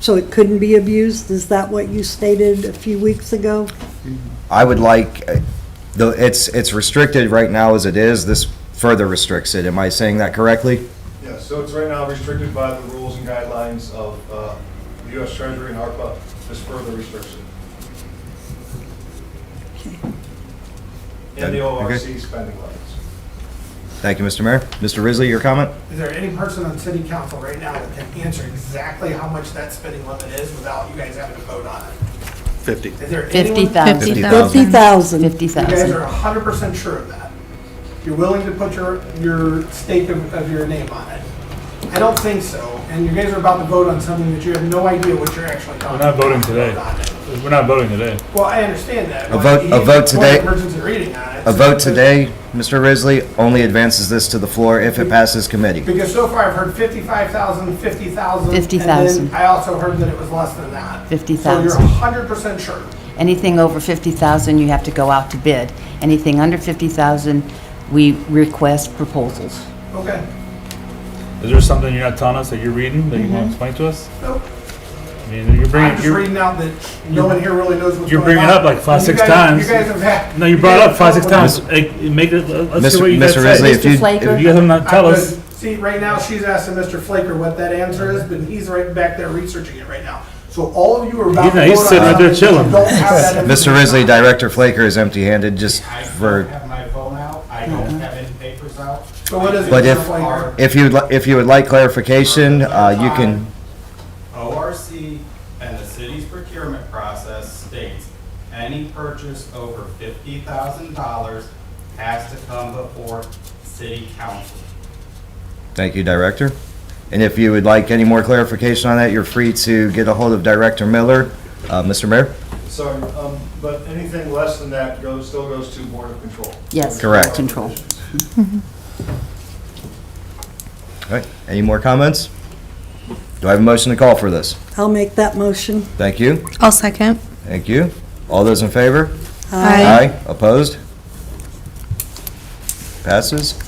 so it couldn't be abused? Is that what you stated a few weeks ago? I would like, though it's restricted right now as it is, this further restricts it. Am I saying that correctly? Yeah, so it's right now restricted by the rules and guidelines of the U.S. Treasury and ARPA, this further restriction. And the ORC spending levels. Thank you, Mr. Mayor. Mr. Risley, your comment? Is there any person on city council right now that can answer exactly how much that spending limit is without you guys having to vote on it? 50. Is there anyone? 50,000. 50,000. 50,000. You guys are 100% sure of that? You're willing to put your stake of your name on it? I don't think so, and you guys are about to vote on something that you have no idea what you're actually talking We're not about. voting today. We're not voting today. Well, I understand that. A vote today- Emergency reading on it. A vote today, Mr. Risley, only advances this to the floor if it passes committee. Because so far I've heard 55,000, 50,000. 50,000. And then I also heard that it was less than that. 50,000. So you're 100% sure. Anything over 50,000, you have to go out to bid. Anything under 50,000, we request proposals. Okay. Is there something you're not telling us that you're reading that you want to explain to us? Nope. I mean, you're I'm bringing, just reading out that no one here really knows what's going on. you're bringing it up like 5, 6 times. You guys have had. No, you brought it up 5, 6 times. Hey, make it, let's see what you guys Mr. say. Risley, if Mr. you, Flaker? If you guys have not tell us, See, right now, she's asking Mr. Flaker what that answer is, but he's right back there researching it right now. So all of you are about to He's vote on sitting right there something that you chilling. don't have that Mr. information Risley, on. Director Flaker is empty-handed just I don't for, have my phone out, I don't have any papers out. So what is it, But Mr. if- Flaker? if you would like clarification, you can, ORC and the city's procurement process states any purchase over $50,000 has to come before city council. thank you, Director. And if you would like any more clarification on that, you're free to get a hold of Director Miller. Mr. Mayor? Sorry, but anything less than that still goes to Board of Control. Yes. Correct. Control. All right, any more comments? Do I have a motion to call for this? I'll make that motion. Thank you. I'll second. Thank you. All those in favor? Aye. Opposed? Passes.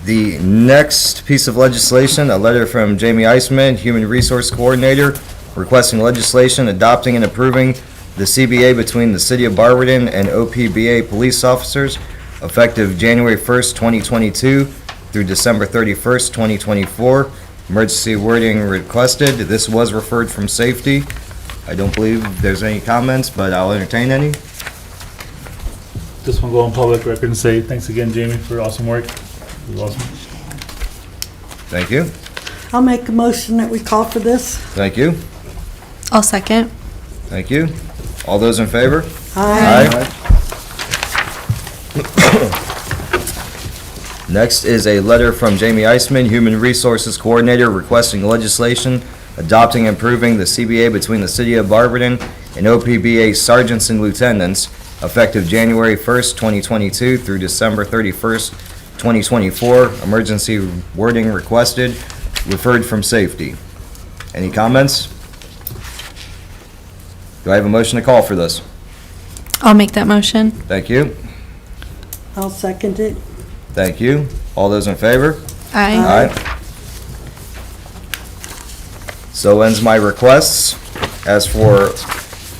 The next piece of legislation, a letter from Jamie Eisman, Human Resource Coordinator, requesting legislation adopting and approving the CBA between the City of Barberton and OPBA police officers effective January 1st, 2022 through December 31st, 2024. Emergency wording requested. This was referred from safety. I don't believe there's any comments, but I'll entertain any. Just want to go on public record and say thanks again, Jamie, for awesome work. It was awesome. Thank you. I'll make a motion that we call for this. Thank you. I'll second. Thank you. All those in favor? Aye. Next is a letter from Jamie Eisman, Human Resources Coordinator, requesting legislation adopting and improving the CBA between the City of Barberton and OPBA sergeants and lieutenants effective January 1st, 2022 through December 31st, 2024. Emergency wording requested, referred from safety. Any comments? Do I have a motion to call for this? I'll make that motion. Thank you. I'll second it. Thank you. All those in favor? Aye. So ends my requests. As for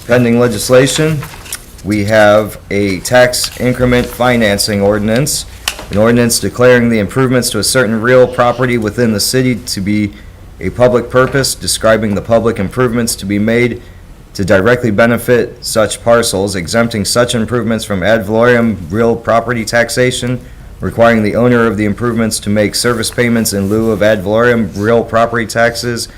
pending legislation, we have a tax increment financing ordinance, an ordinance declaring the improvements to a certain real property within the city to be a public purpose, describing the public improvements to be made to directly benefit such parcels, exempting such improvements from ad valorem real property taxation, requiring the owner of the improvements to make service payments in lieu of ad valorem real property taxes,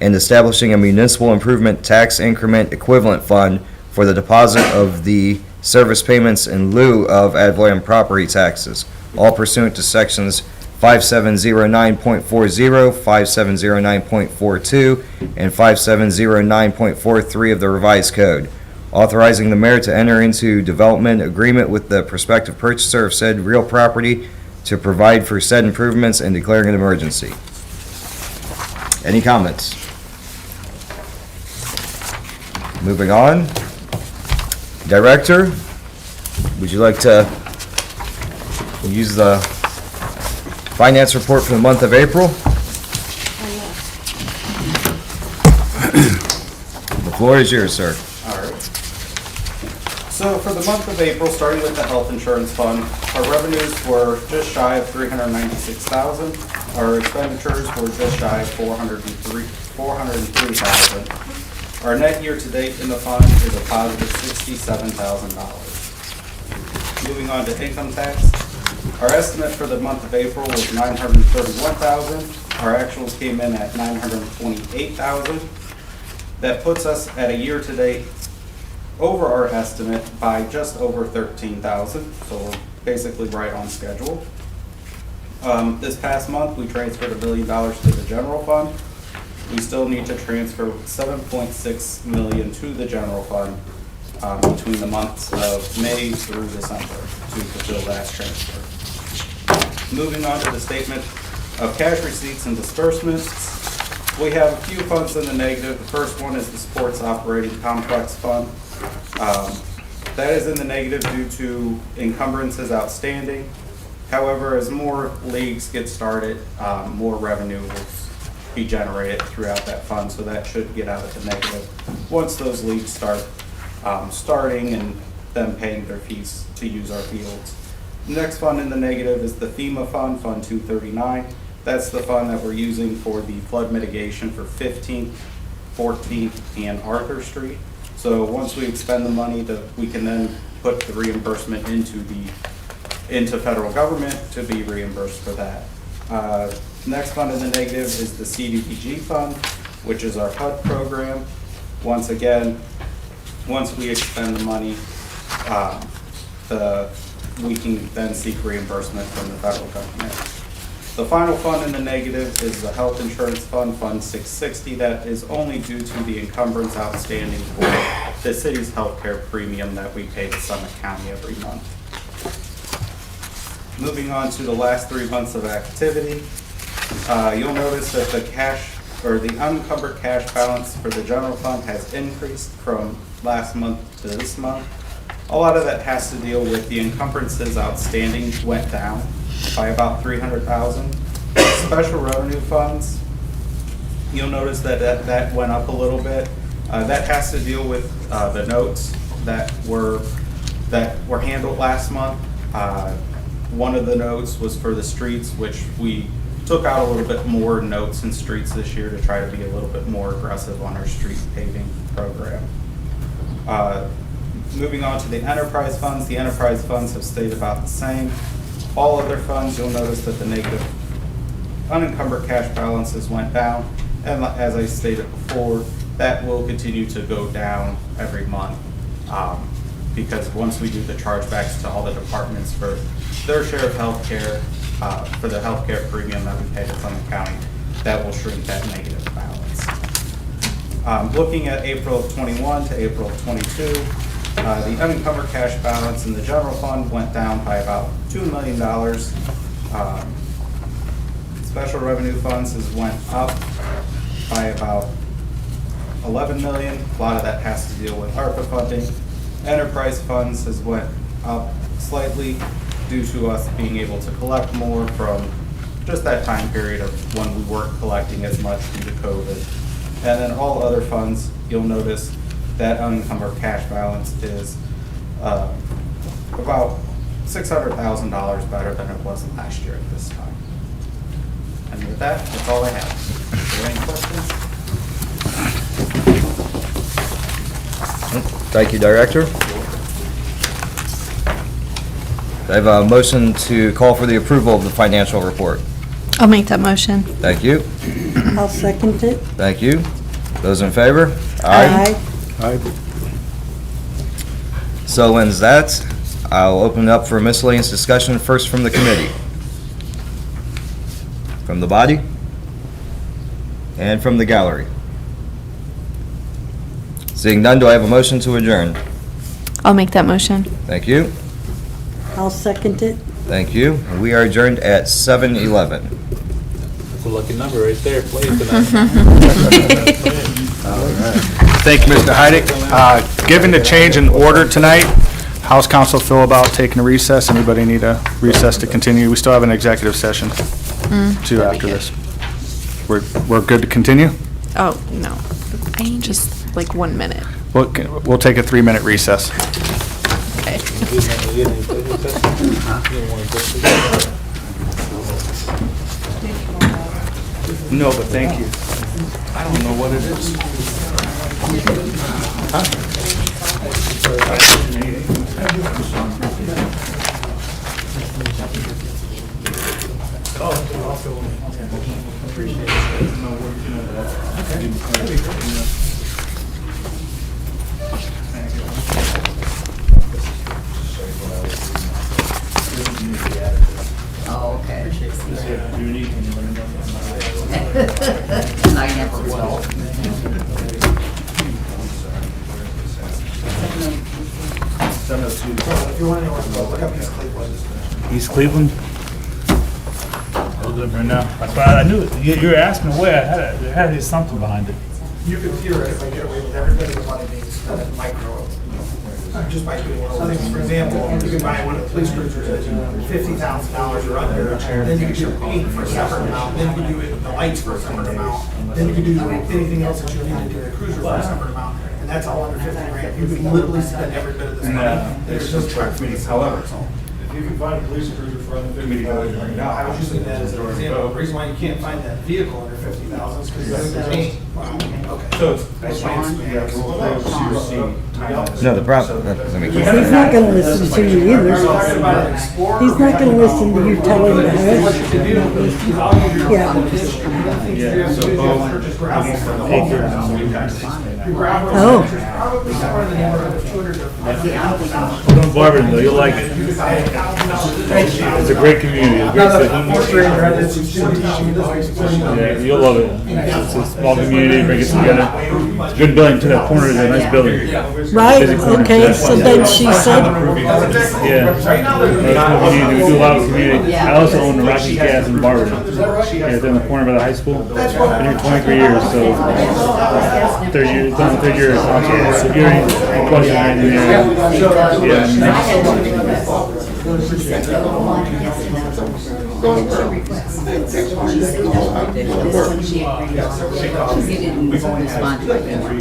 and establishing a municipal improvement tax increment equivalent fund for the deposit of the service payments in lieu of ad valorem property taxes, all pursuant to sections 5709.40, 5709.42, and 5709.43 of the revised code, authorizing the mayor to enter into development agreement with the prospective purchaser of said real property to provide for said improvements and declaring an emergency. Any comments? Moving on. Director, would you like to use the finance report for the month of April? The floor is yours, sir. All right. So for the month of April, starting with the health insurance fund, our revenues were just shy of $396,000. Our expenditures were just shy of $403,000. Our net year-to-date in the fund is a positive $67,000. Moving on to income tax. Our estimate for the month of April was $931,000. Our actuals came in at $928,000. That puts us at a year-to-date over our estimate by just over $13,000, so we're basically right on schedule. This past month, we transferred $1 million to the general fund. We still need to transfer $7.6 million to the general fund between the months of May through December to fulfill that transfer. Moving on to the statement of cash receipts and disbursements. We have a few funds in the negative. The first one is the sports operating complex fund. That is in the negative due to encumbrances outstanding. However, as more leagues get started, more revenue will be generated throughout that fund, so that should get out of the negative once those leagues start starting and them paying their fees to use our fields. The next fund in the negative is the FEMA fund, Fund 239. That's the fund that we're using for the flood mitigation for 15th, 14th, and Arthur Street. So once we expend the money, we can then put the reimbursement into federal government to be reimbursed for that. Next fund in the negative is the CDBG fund, which is our HUD program. Once again, once we expend the money, we can then seek reimbursement from the federal government. The final fund in the negative is the health insurance fund, Fund 660. That is only due to the encumbrance outstanding for the city's healthcare premium that we pay to Summit County every month. Moving on to the last 3 months of activity, you'll notice that the cash or the unencumbered cash balance for the general fund has increased from last month to this month. A lot of that has to deal with the encumbrances outstanding went down by about $300,000. Special revenue funds, you'll notice that went up a little bit. That has to deal with the notes that were handled last month. One of the notes was for the streets, which we took out a little bit more notes in streets this year to try to be a little bit more aggressive on our street paving program. Moving on to the enterprise funds have stayed about the same. All other funds, you'll notice that the negative unencumbered cash balances went down, and as I stated before, that will continue to go down every month, because once we do the chargebacks to all the departments for their share of healthcare, for the healthcare premium that we pay to Clement County, that will shrink that negative balance. Looking at April of 21 to April of 22, the unencumbered cash balance in the general fund went down by about $2 million. Special revenue funds has went up by about 11 million. A lot of that has to deal with ARPA funding. Enterprise funds has went up slightly due to us being able to collect more from just that time period of when we weren't collecting as much due to COVID. And then all other funds, you'll notice that unencumbered cash balance is about $600,000 better than it was last year at this time. And with that, that's all I have. Are there any questions? Thank you, Director. I have a motion to call for the approval of the financial report. I'll make that motion. Thank you. I'll second it. Thank you. Those in favor? Aye. So ends that. I'll open it up for miscellaneous discussion, first from the committee. From the body? And from the gallery? Seeing none, do I have a motion to adjourn? I'll make that motion. Thank you. I'll second it. Thank you. We are adjourned at 7:11. That's a lucky number right there, played tonight. Thank you, Mr. Heidick. Given the change in order tonight, how's council feel about taking a recess? Anybody need a recess to continue? We still have an executive session too after this. We're good to continue? Oh, no. Just like 1 minute. We'll take a 3-minute recess. Okay. No, but thank you. I don't know what it is. Oh, okay. I never will. If you want to know where to go, look up East Cleveland. East Cleveland? I'll do it right now. That's why I knew it. You were asking where. There had to be something behind it. You could theoretically get away with every bit of the money being spent at micro, just by doing one of those things. For example, you can buy one of the police cruisers at $50,000 or under, then you could do paint for a separate amount, then you could do it with the lights for a separate amount, then you could do anything else that you need to do with the cruiser for a separate amount, and that's all under 50 grand. You could literally spend every bit of this money. There's just truck fees. However, If you can find a police cruiser for under $50,000 right now. I was using that as an example. The reason why you can't find that vehicle under 50,000 is because it's the paint. Okay. So that's why it's, yeah, we'll CRC. No, the problem, let me He's not gonna listen to you either. He's not gonna listen to you tell him to hush. Yeah. Yeah, so both. Oh. Probably somewhere in the neighborhood of 200 to Go to Barberton, though. You'll like it. It's a great community. It's a great city. Yeah, you'll love it. It's a small community, bring it together. It's a good building, too. That corner is a nice building. Right, okay, so then she said, Yeah. We do a lot of community. I also own the Rocky Gas in Barberton. Yeah, it's in the corner by the high school. Been here 23 years, so 30 years, it's on the 3rd year of council. So if you have any questions or anything, yeah.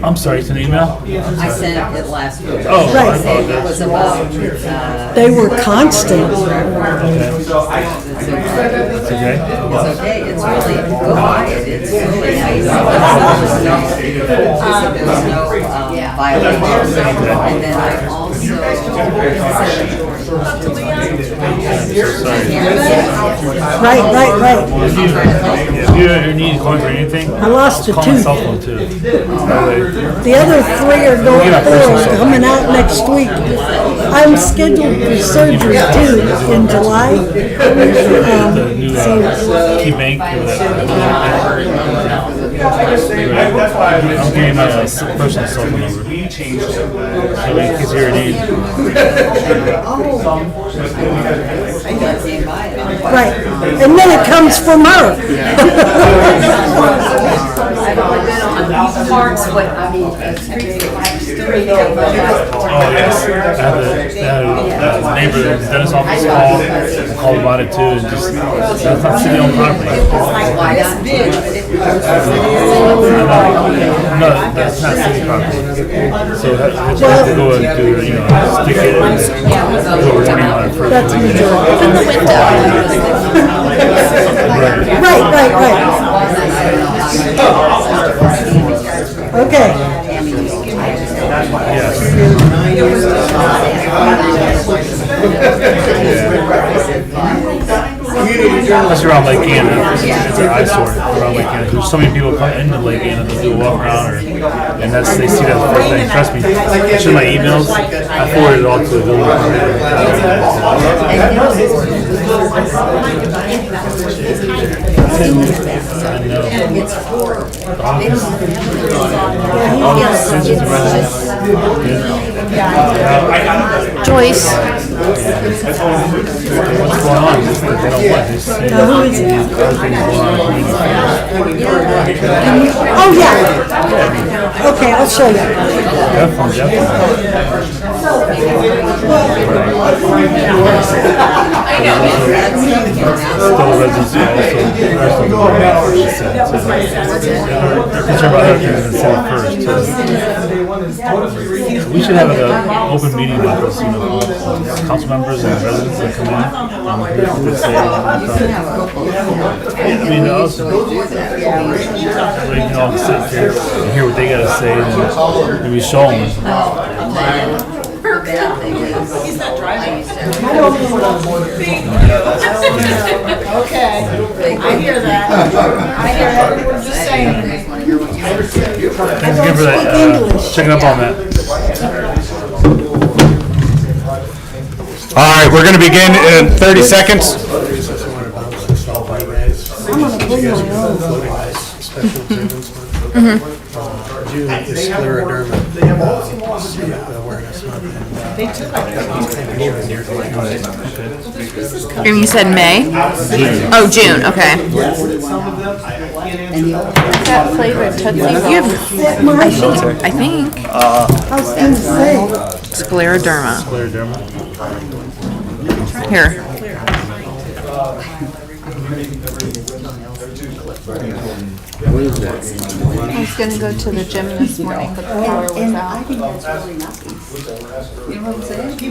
I'm sorry, it's an email? I sent it last week. Oh, I Right. It apologize. was about, They were constant. It's okay. it's okay, it's really, go buy it, it's really nice. There's no violations. And then I also. Right. If you ever need to call me for anything, I lost a call my tooth. cell phone too. That way- The other three are going forward, coming out next week. I'm scheduled for surgery too in July. The new key bank. I'm getting my personal cell phone number. So in case you ever need. Right, and then it comes from her. I've only been on these parks, but I mean, Oh, yes. I had a neighbor, the dentist office called about it too, and just, that's not city owned property. No, that's not city property. So you have to go and do, stick it and do a warning on it for. That's Open the window. Right. Okay. Yes. Unless you're on Lake Anna, it's an eyesore around Lake Anna. There's so many people come into Lake Anna to do a walk around, and they see that first thing. Trust me, I showed my emails, I forwarded it all to the building Joyce. What's going on? They don't want this. Who is it? Oh, yeah. Okay, I'll show you. Still residents we should have an open meeting about this, council members and residents that come in. Also, everybody can all sit here and hear what they gotta say, and maybe show them. He's not driving. Okay, I hear that. Just saying. Thanks again for that, checking up on that. All right, we're going to begin in 30 seconds. June is scleroderma awareness month. And you said May? Oh, June, okay. That flavored Tootsie Roll. I think. I was going to say. Scleroderma. Here. I was gonna go to the gym this morning, but the floor was And I out. think that's really nice. You know what I'm saying? It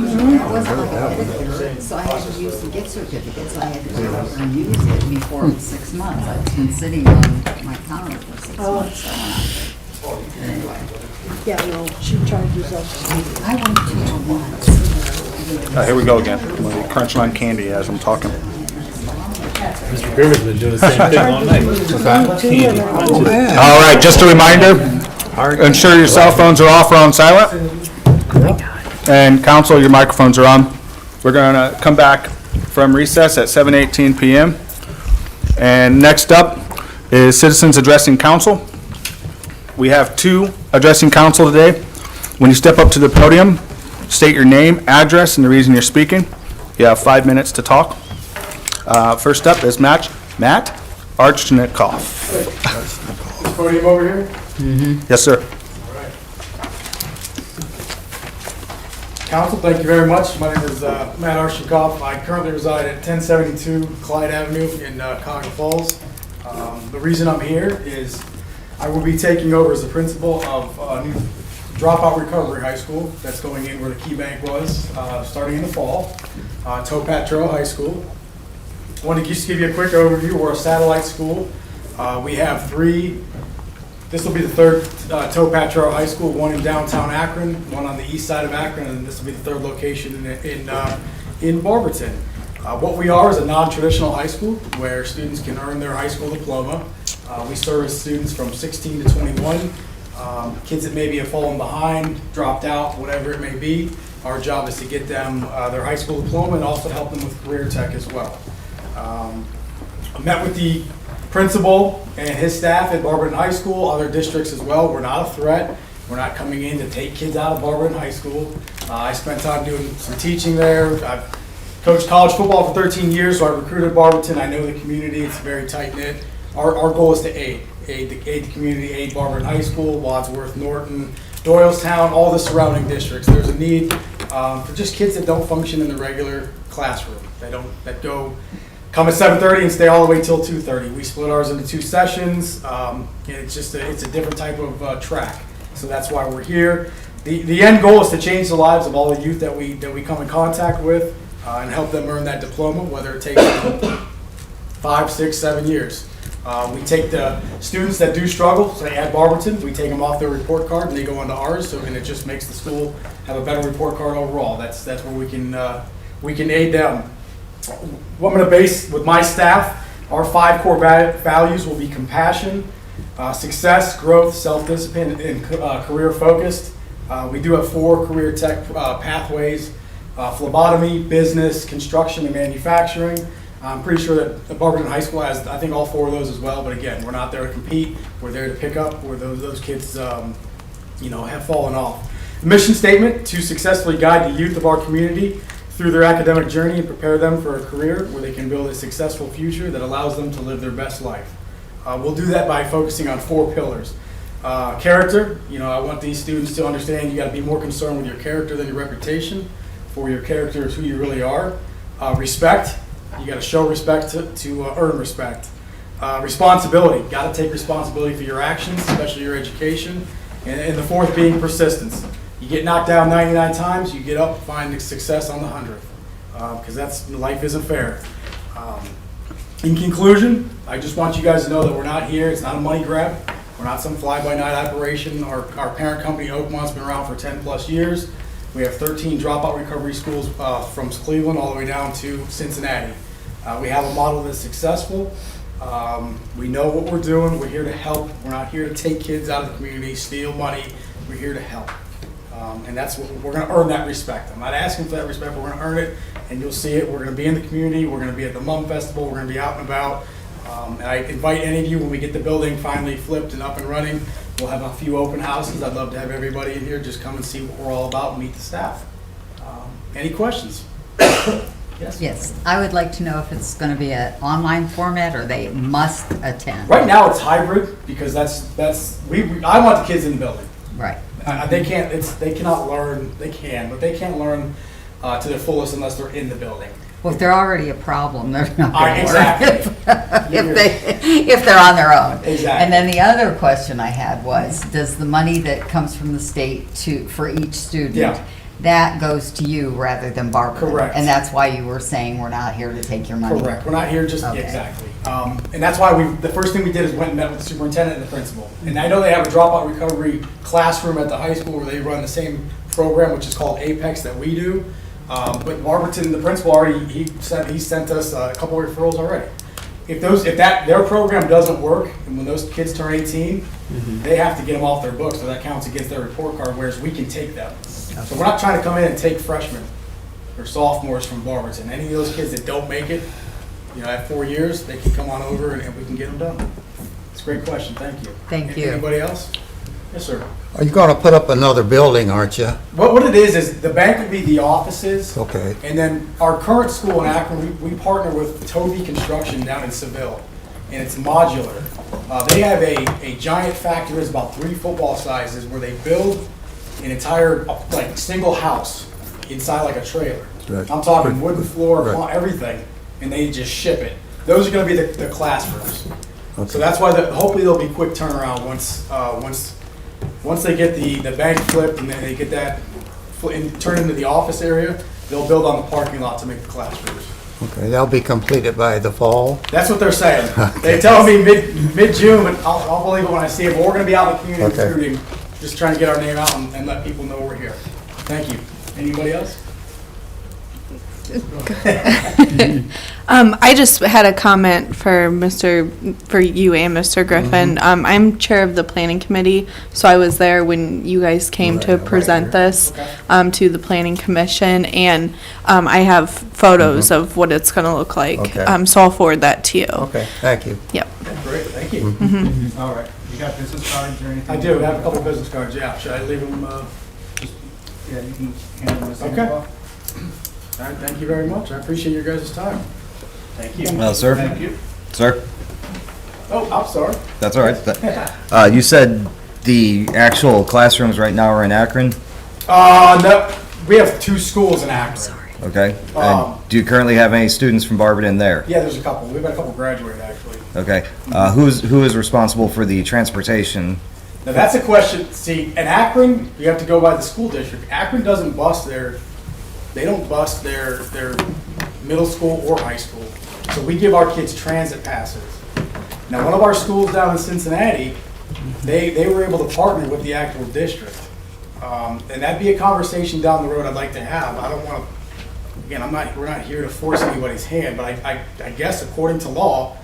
wasn't like I did it, so I had to use the gift certificates, I had to go over and use it before it was 6 months. It's been sitting on my counter for 6 months, so I went out there. Anyway, Yeah, well, she charges us. I went to it once. Here we go again. I'm gonna be crunching on candy as I'm talking. Mr. Gerber's been doing the same thing all night. All right, just a reminder, ensure your cell phones are off or on silent. And council, your microphones are on. We're going to come back from recess at 7:18 PM. And next up is citizens addressing council. We have 2 addressing council today. When you step up to the podium, state your name, address, and the reason you're speaking. You have 5 minutes to talk. First up is Matt Archnikoff. Podium over here? Yes, sir. Council, thank you very much. My name is Matt Arshenkoff. I currently reside at 1072 Clyde Avenue in Cuyahoga Falls. The reason I'm here is I will be taking over as the principal of a new dropout recovery high school that's going in where the Key Bank was, starting in the fall, Towpath High School. I want to just give you a quick overview. We're a satellite school. We have three. This will be the third Towpath High School, one in downtown Akron, one on the east side of Akron, and this will be the third location in Barberton. What we are is a non-traditional high school where students can earn their high school diploma. We service students from 16 to 21, kids that maybe have fallen behind, dropped out, whatever it may be. Our job is to get them their high school diploma and also help them with career tech as well. I met with the principal and his staff at Barberton High School, other districts as well. We're not a threat. We're not coming in to take kids out of Barberton High School. I spent time doing some teaching there. I've coached college football for 13 years, so I recruited Barberton. I know the community. It's very tight-knit. Our goal is to aid the community, aid Barberton High School, Wadsworth, Norton, Doylestown, all the surrounding districts. There's a need for just kids that don't function in the regular classroom. That come at 7:30 and stay all the way till 2:30. We split ours into 2 sessions. And it's a different type of track. So that's why we're here. The end goal is to change the lives of all the youth that we come in contact with and help them earn that diploma, whether it takes 5, 6, 7 years. We take the students that do struggle, say at Barberton, we take them off their report card and they go onto ours, and it just makes the school have a better report card overall. That's where we can aid them. What I'm going to base with my staff, our 5 core values will be compassion, success, growth, self-discipline, and career focused. We do have 4 career tech pathways: phlebotomy, business, construction, and manufacturing. I'm pretty sure that Barberton High School has, I think, all 4 of those as well. But again, we're not there to compete. We're there to pick up where those kids, have fallen off. Mission statement: to successfully guide the youth of our community through their academic journey and prepare them for a career where they can build a successful future that allows them to live their best life. We'll do that by focusing on 4 pillars. Character: I want these students to understand you got to be more concerned with your character than your reputation, for your character is who you really are. Respect: you got to show respect to earn respect. Responsibility: got to take responsibility for your actions, especially your education. And the 4th being persistence. You get knocked down 99 times, you get up and find success on the 100th, because life isn't fair. In conclusion, I just want you guys to know that we're not here. It's not a money grab. We're not some fly-by-night operation. Our parent company, Oakmont's been around for 10 plus years. We have 13 dropout recovery schools from Cleveland all the way down to Cincinnati. We have a model that's successful. We know what we're doing. We're here to help. We're not here to take kids out of the community, steal money. We're here to help. And that's what we're going to earn, that respect. I'm not asking for that respect, but we're going to earn it, and you'll see it. We're going to be in the community. We're going to be at the Mum Festival. We're going to be out and about. And I invite any of you, when we get the building finally flipped and up and running, we'll have a few open houses. I'd love to have everybody in here just come and see what we're all about and meet the staff. Any questions? Yes? Yes, I would like to know if it's going to be an online format or they must attend. Right now it's hybrid because I want the kids in the building. Right. They cannot learn. They can, but they can't learn to their fullest unless they're in the building. Well, if they're already a problem, they're not going to Exactly. if they're on their own. Exactly. And then the other question I had was, does the money that comes from the state for each student, Yeah. that goes to you rather than Barberton? Correct. And that's why you were saying we're not here to take your money? Correct. We're not here just Okay. exactly. And that's why the first thing we did is went and met with the superintendent and the principal. And I know they have a dropout recovery classroom at the high school where they run the same program, which is called Apex, that we do. But Barberton, the principal already, he sent us a couple of referrals already. If their program doesn't work, and when those kids turn 18, they have to get them off their books, so that counts against their report card, whereas we can take them. So we're not trying to come in and take freshmen or sophomores from Barberton. Any of those kids that don't make it, at 4 years, they can come on over and we can get them done. It's a great question. Thank you. Thank you. Anybody else? Yes, sir. Are you going to put up another building, aren't you? What it is the bank would be the offices. Okay. And then our current school in Akron, we partner with Toby Construction down in Seville, and it's modular. They have a giant factory that's about 3 football sizes where they build an entire single house inside like a trailer. Right. I'm talking wooden floor, Right. everything, and they just ship it. Those are gonna be the classrooms. Okay. So that's why, hopefully there'll be quick turnaround once they get the bank flipped and then they get that turned into the office area, they'll build on the parking lot to make the classrooms. Okay, that'll be completed by the fall? That's what they're saying. They tell me mid-June, but I'll believe it when I see it. But we're gonna be out in the community Okay. recruiting, just trying to get our name out and let people know we're here. Thank you. Anybody else? I just had a comment for you and Mr. Griffin. I'm chair of the planning committee, so I was there when you guys came to present this to the planning commission, and I have photos of what it's going to look like. Okay. So I'll forward that to you. Okay, thank you. Yep. Great, thank you. All right. You got business cards or anything? I do have a couple business cards, yeah. Should I leave them? Yeah, you can hand them this. Okay. All right, thank you very much. I appreciate your guys' time. Thank you. Well, sir. Thank you. Sir? Oh, I'm sorry. That's all right. You said the actual classrooms right now are in Akron, No, we have 2 schools in Akron. okay? And do you currently have any students from Barberton there? Yeah, there's a couple. We've had a couple graduate, actually. Okay. Who is responsible for the transportation? Now, that's a question. See, in Akron, you have to go by the school district. Akron doesn't bus they don't bus their middle school or high school. So we give our kids transit passes. Now, one of our schools down in Cincinnati, they were able to partner with the actual district. And that'd be a conversation down the road I'd like to have. I don't want to, again, we're not here to force anybody's hand, but I guess according to law,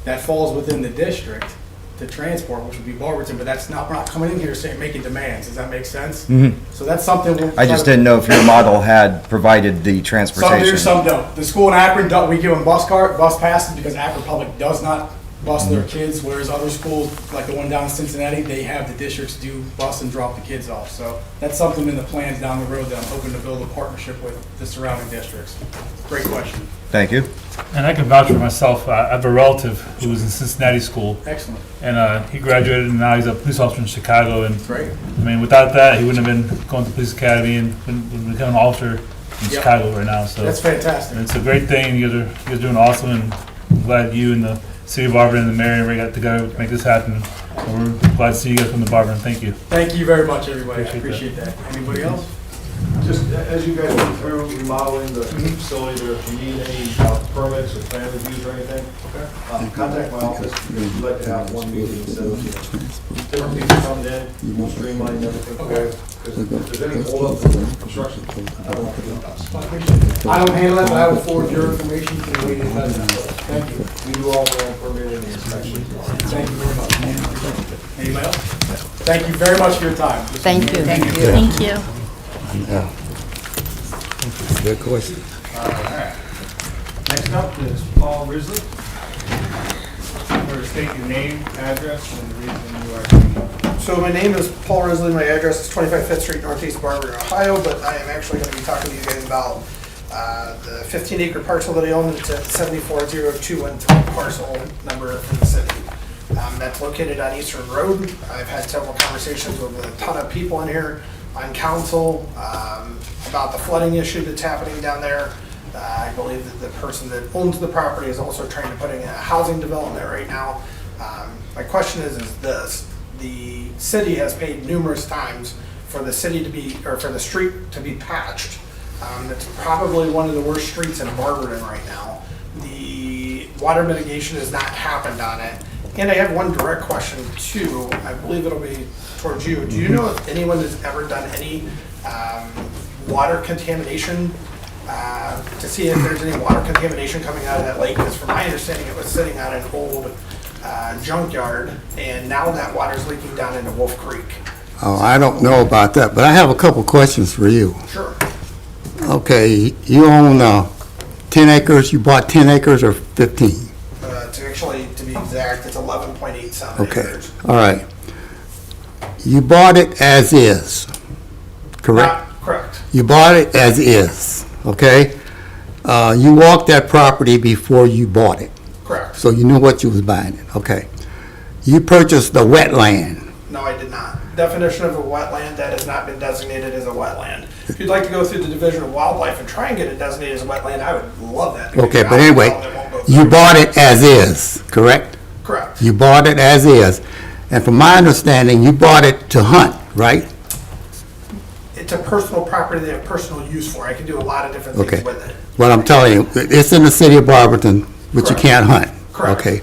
that falls within the district to transport, which would be Barberton, but we're not coming in here saying, making demands. Does that make sense? Mhm. So that's something I just didn't know if your model had provided the Some transportation. do, some don't. The school in Akron, we give them bus passes because Akron Public does not bus their kids, whereas other schools, like the one down in Cincinnati, they have the districts do bus and drop the kids off. So that's something in the plans down the road that I'm hoping to build a partnership with the surrounding districts. Great question. Thank you. And I can vouch for myself. I have a relative who was in Cincinnati school, Excellent. and he graduated, and now he's a police officer in Chicago. And Great. I mean, without that, he wouldn't have been going to police academy and been becoming an officer in Yep. Chicago right now. So That's fantastic. and it's a great thing. You guys are doing awesome, and I'm glad you and the city of Barberton and the mayor and everybody got together to make this happen. And we're glad to see you guys from the Barberton. Thank you. Thank you very much, everybody. I Appreciate appreciate that. Anybody else? Just as you guys went through remodeling the facility, there, if you need any permits or plan reviews or anything, contact my office. We'd like to have one meeting instead of different people coming in, we'll streamline everything for you. Because if there's any holdup in the construction, I don't want to do it. I don't handle that, but I will forward your information to the lady that does that. Thank you. We do all the permitting and inspection. Thank you very much. Anybody else? Thank you very much for your time. Thank you. Thank you. Thank you. Yeah. Good question. All right. Next up is Paul Risley. Or state your name, address, and the reason you are here. So my name is Paul Risley, my address is 25 Fifth Street, Northeast Barberton, Ohio, but I am actually going to be talking to you guys about the 15-acre parcel that I own. It's at 740213 parcel number for the city. That's located on Eastern Road. I've had several conversations with a ton of people in here on council about the flooding issue that's happening down there. I believe that the person that owns the property is also trying to put in a housing development right now. My question is this: the city has paid numerous times for the city to be, or for the street to be patched. It's probably one of the worst streets in Barberton right now. The water mitigation has not happened on it. And I have one direct question too. I believe it'll be towards you. Do you know if anyone has ever done any water contamination to see if there's any water contamination coming out of that lake? Because from my understanding, it was sitting on an old junkyard, and now that water's leaking down into Wolf Creek. Oh, I don't know about that, but I have a couple questions for you. Sure. Okay, you own 10 acres, you bought 10 acres or 15? To be exact, it's 11.87 Okay, acres. all right. You bought it as is, correct? Correct. You bought it as is, okay? You walked that property before you bought it. Correct. So you knew what you was buying it, okay. You purchased the wetland. No, I did not. definition of a wetland that has not been designated as a wetland. If you'd like to go through the Division of Wildlife and try and get it designated as a wetland, I would love that. because Okay, your but house anyway, development won't go you through. bought it as is, correct? Correct. You bought it as is. And from my understanding, you bought it to hunt, right? It's a personal property they have personal use for. I can do a lot of different Okay. things with it. What I'm telling you, it's in the city of Barberton, but you Correct. can't hunt. Correct. Okay.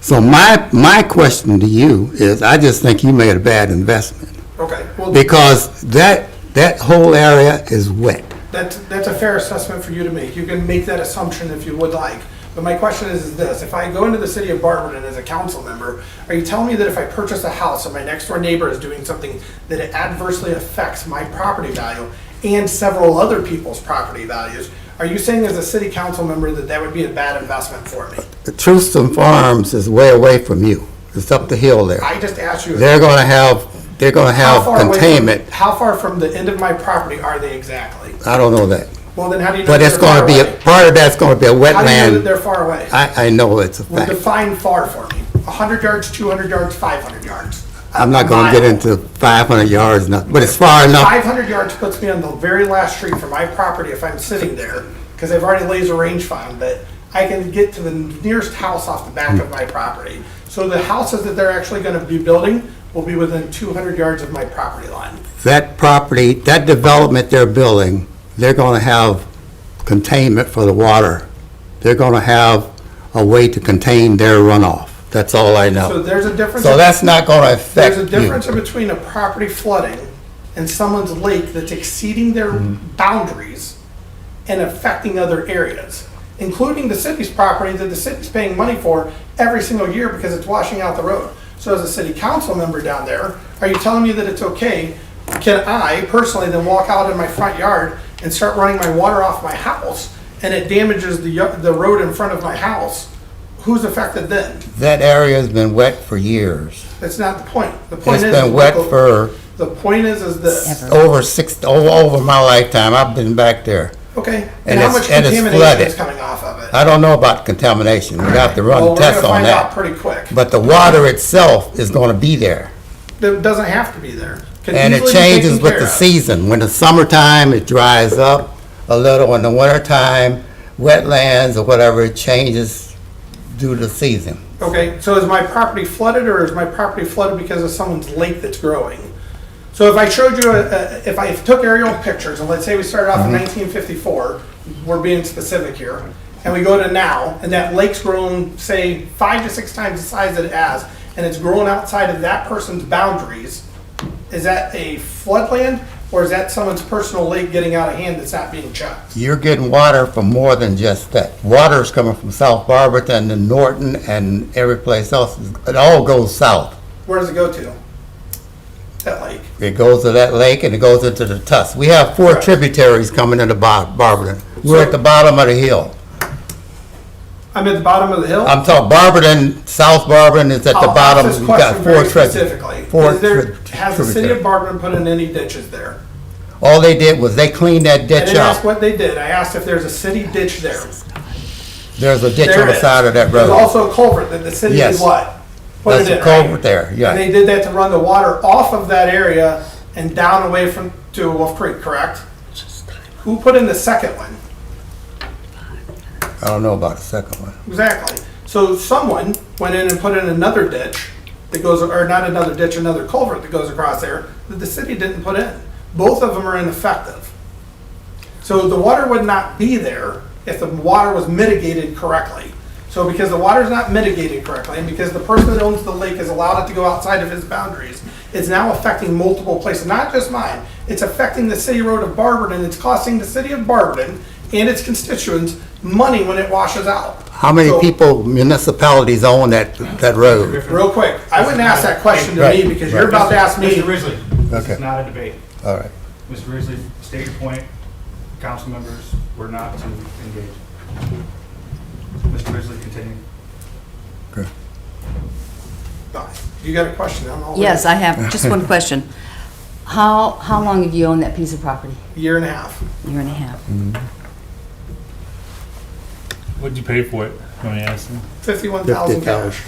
So my question to you is, I just think you made a bad investment. Okay, well, Because that whole area is wet. that's a fair assessment for you to make. You can make that assumption if you would like. But my question is this, if I go into the city of Barberton as a council member, are you telling me that if I purchase a house and my next door neighbor is doing something that it adversely affects my property value and several other people's property values, are you saying as a city council member that that would be a bad investment for me? The Truston Farms is way away from you. It's up the hill there. I just asked you. They're gonna have How far away from- containment. How far from the end of my property are they exactly? I don't know that. Well, then how do you know But that it's they're gonna far be, away? part of that's gonna be a How do you know that wetland. they're far away? I know it's a Well, fact. define far for me. 100 yards, 200 yards, 500 yards. I'm not gonna get into 500 yards, but it's far enough. 500 yards puts me on the very last street from my property if I'm sitting there, because I've already laser range found that I can get to the nearest house off the back of my property. So the houses that they're actually gonna be building will be within 200 yards of my property line. That property, that development they're building, they're gonna have containment for the water. They're gonna have a way to contain their runoff. That's all I So know. there's a difference. So that's not gonna affect There's a you. difference in between a property flooding and someone's lake that's exceeding their boundaries and affecting other areas, including the city's property that the city's paying money for every single year because it's washing out the road. So as a city council member down there, are you telling me that it's okay? Can I personally then walk out in my front yard and start running my water off my house and it damages the road in front of my house? Who's affected then? That area's been wet for years. That's not the point. The point It's is. been wet for The point is this. over my lifetime. I've been back there. Okay, And and how it's- much and it's contamination flooded. is coming off of it? I don't know about contamination. We have to Well, run we're tests gonna on find out that. pretty quick. But the water itself is gonna be there. It doesn't have to be there. Can And it easily be changes taken with care the of. season. When the summertime, it dries up a little. In the wintertime, wetlands or whatever, it changes due to the season. Okay, so is my property flooded or is my property flooded because of someone's lake that's growing? So if I showed you, if I took aerial pictures, and let's say we started off in 1954, we're being specific here, and we go to now, and that lake's grown, say, 5 to 6 times the size that it has, and it's grown outside of that person's boundaries, is that a floodland, or is that someone's personal lake getting out of hand that's not being checked? You're getting water from more than just that. Water is coming from South Barberton and Norton and every place else. It all goes south. Where does it go to? That lake? It goes to that lake and it goes into the Tusk. We have 4 Correct. tributaries coming into Barberton. We're at the bottom of the hill. I'm at the bottom of the hill? I'm talking Barberton, South Barberton is at the I'll bottom. ask this We've got question 4 very tributaries. specifically. Four Is there, tri- has the city tributaries. of Barberton put in any ditches there? All they did was they cleaned that I ditch didn't ask out. what they did. I asked if there's a city ditch there. There's a ditch There on it the is. side of that There's road. also a culvert that the city Yes. did what? Put That's it a in, culvert right? there, And yeah. they did that to run the water off of that area and down away from, to Wolf Creek, correct? Who put in the second one? I don't know about the second one. Exactly. So someone went in and put in another ditch that goes, or not another ditch, another culvert that goes across there that the city didn't put in. Both of them are ineffective. So the water would not be there if the water was mitigated correctly. So because the water is not mitigated correctly, and because the person that owns the lake has allowed it to go outside of his boundaries, it's now affecting multiple places, not just mine. It's affecting the city road of Barberton. It's costing the city of Barberton and its constituents money when it washes out. How many So- people, municipalities own that road? Real quick, I wouldn't ask that question to Right, me because you're right. about to ask me. Mr. Risley, this Okay. is not a debate. All right. Mr. Risley, state your point. Council members were not to engage. Mr. Risley, continue. You got a question? I'm all Yes, ears. I have just one question. How long have you owned that piece of property? Year and a half. Year and a half. What'd you pay for it? Let me ask you. $51,000 cash.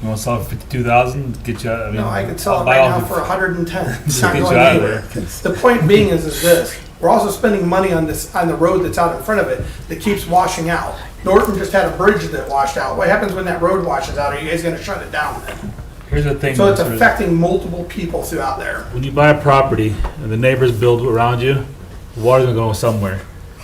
You want to sell it for 52,000? Get you out. I mean, No, I could sell it buy right all now for 110. It's Just not get you going out of anywhere. there. The point being is this, we're also spending money on this, on the road that's out in front of it that keeps washing out. Norton just had a bridge that washed out. What happens when that road washes out? Are you guys gonna shut it down then? Here's the thing. So it's Mr. Rizzo. affecting multiple people throughout there. When you buy a property and the neighbors build around you, the water's gonna go somewhere.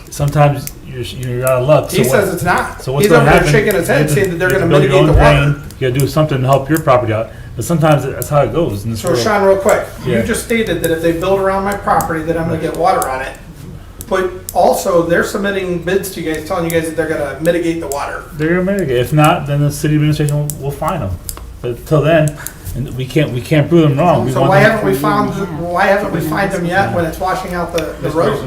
Sometimes you're out of luck. He So says what- it's not. So what's He's gonna over there happen? shaking his head You have to- saying that they're you have gonna to build your mitigate the own water. drain. You gotta do something to help your property out. But sometimes that's how it goes in this So world. Sean, real quick, you Yeah. just stated that if they build around my property, that I'm gonna get water on it. But also, they're submitting bids to you guys, telling you guys that they're gonna mitigate the water. They're gonna mitigate. If not, then the city administration will fine them. But until then, and we can't prove them wrong. So want why them- haven't we fined them yet when it's washing out the road?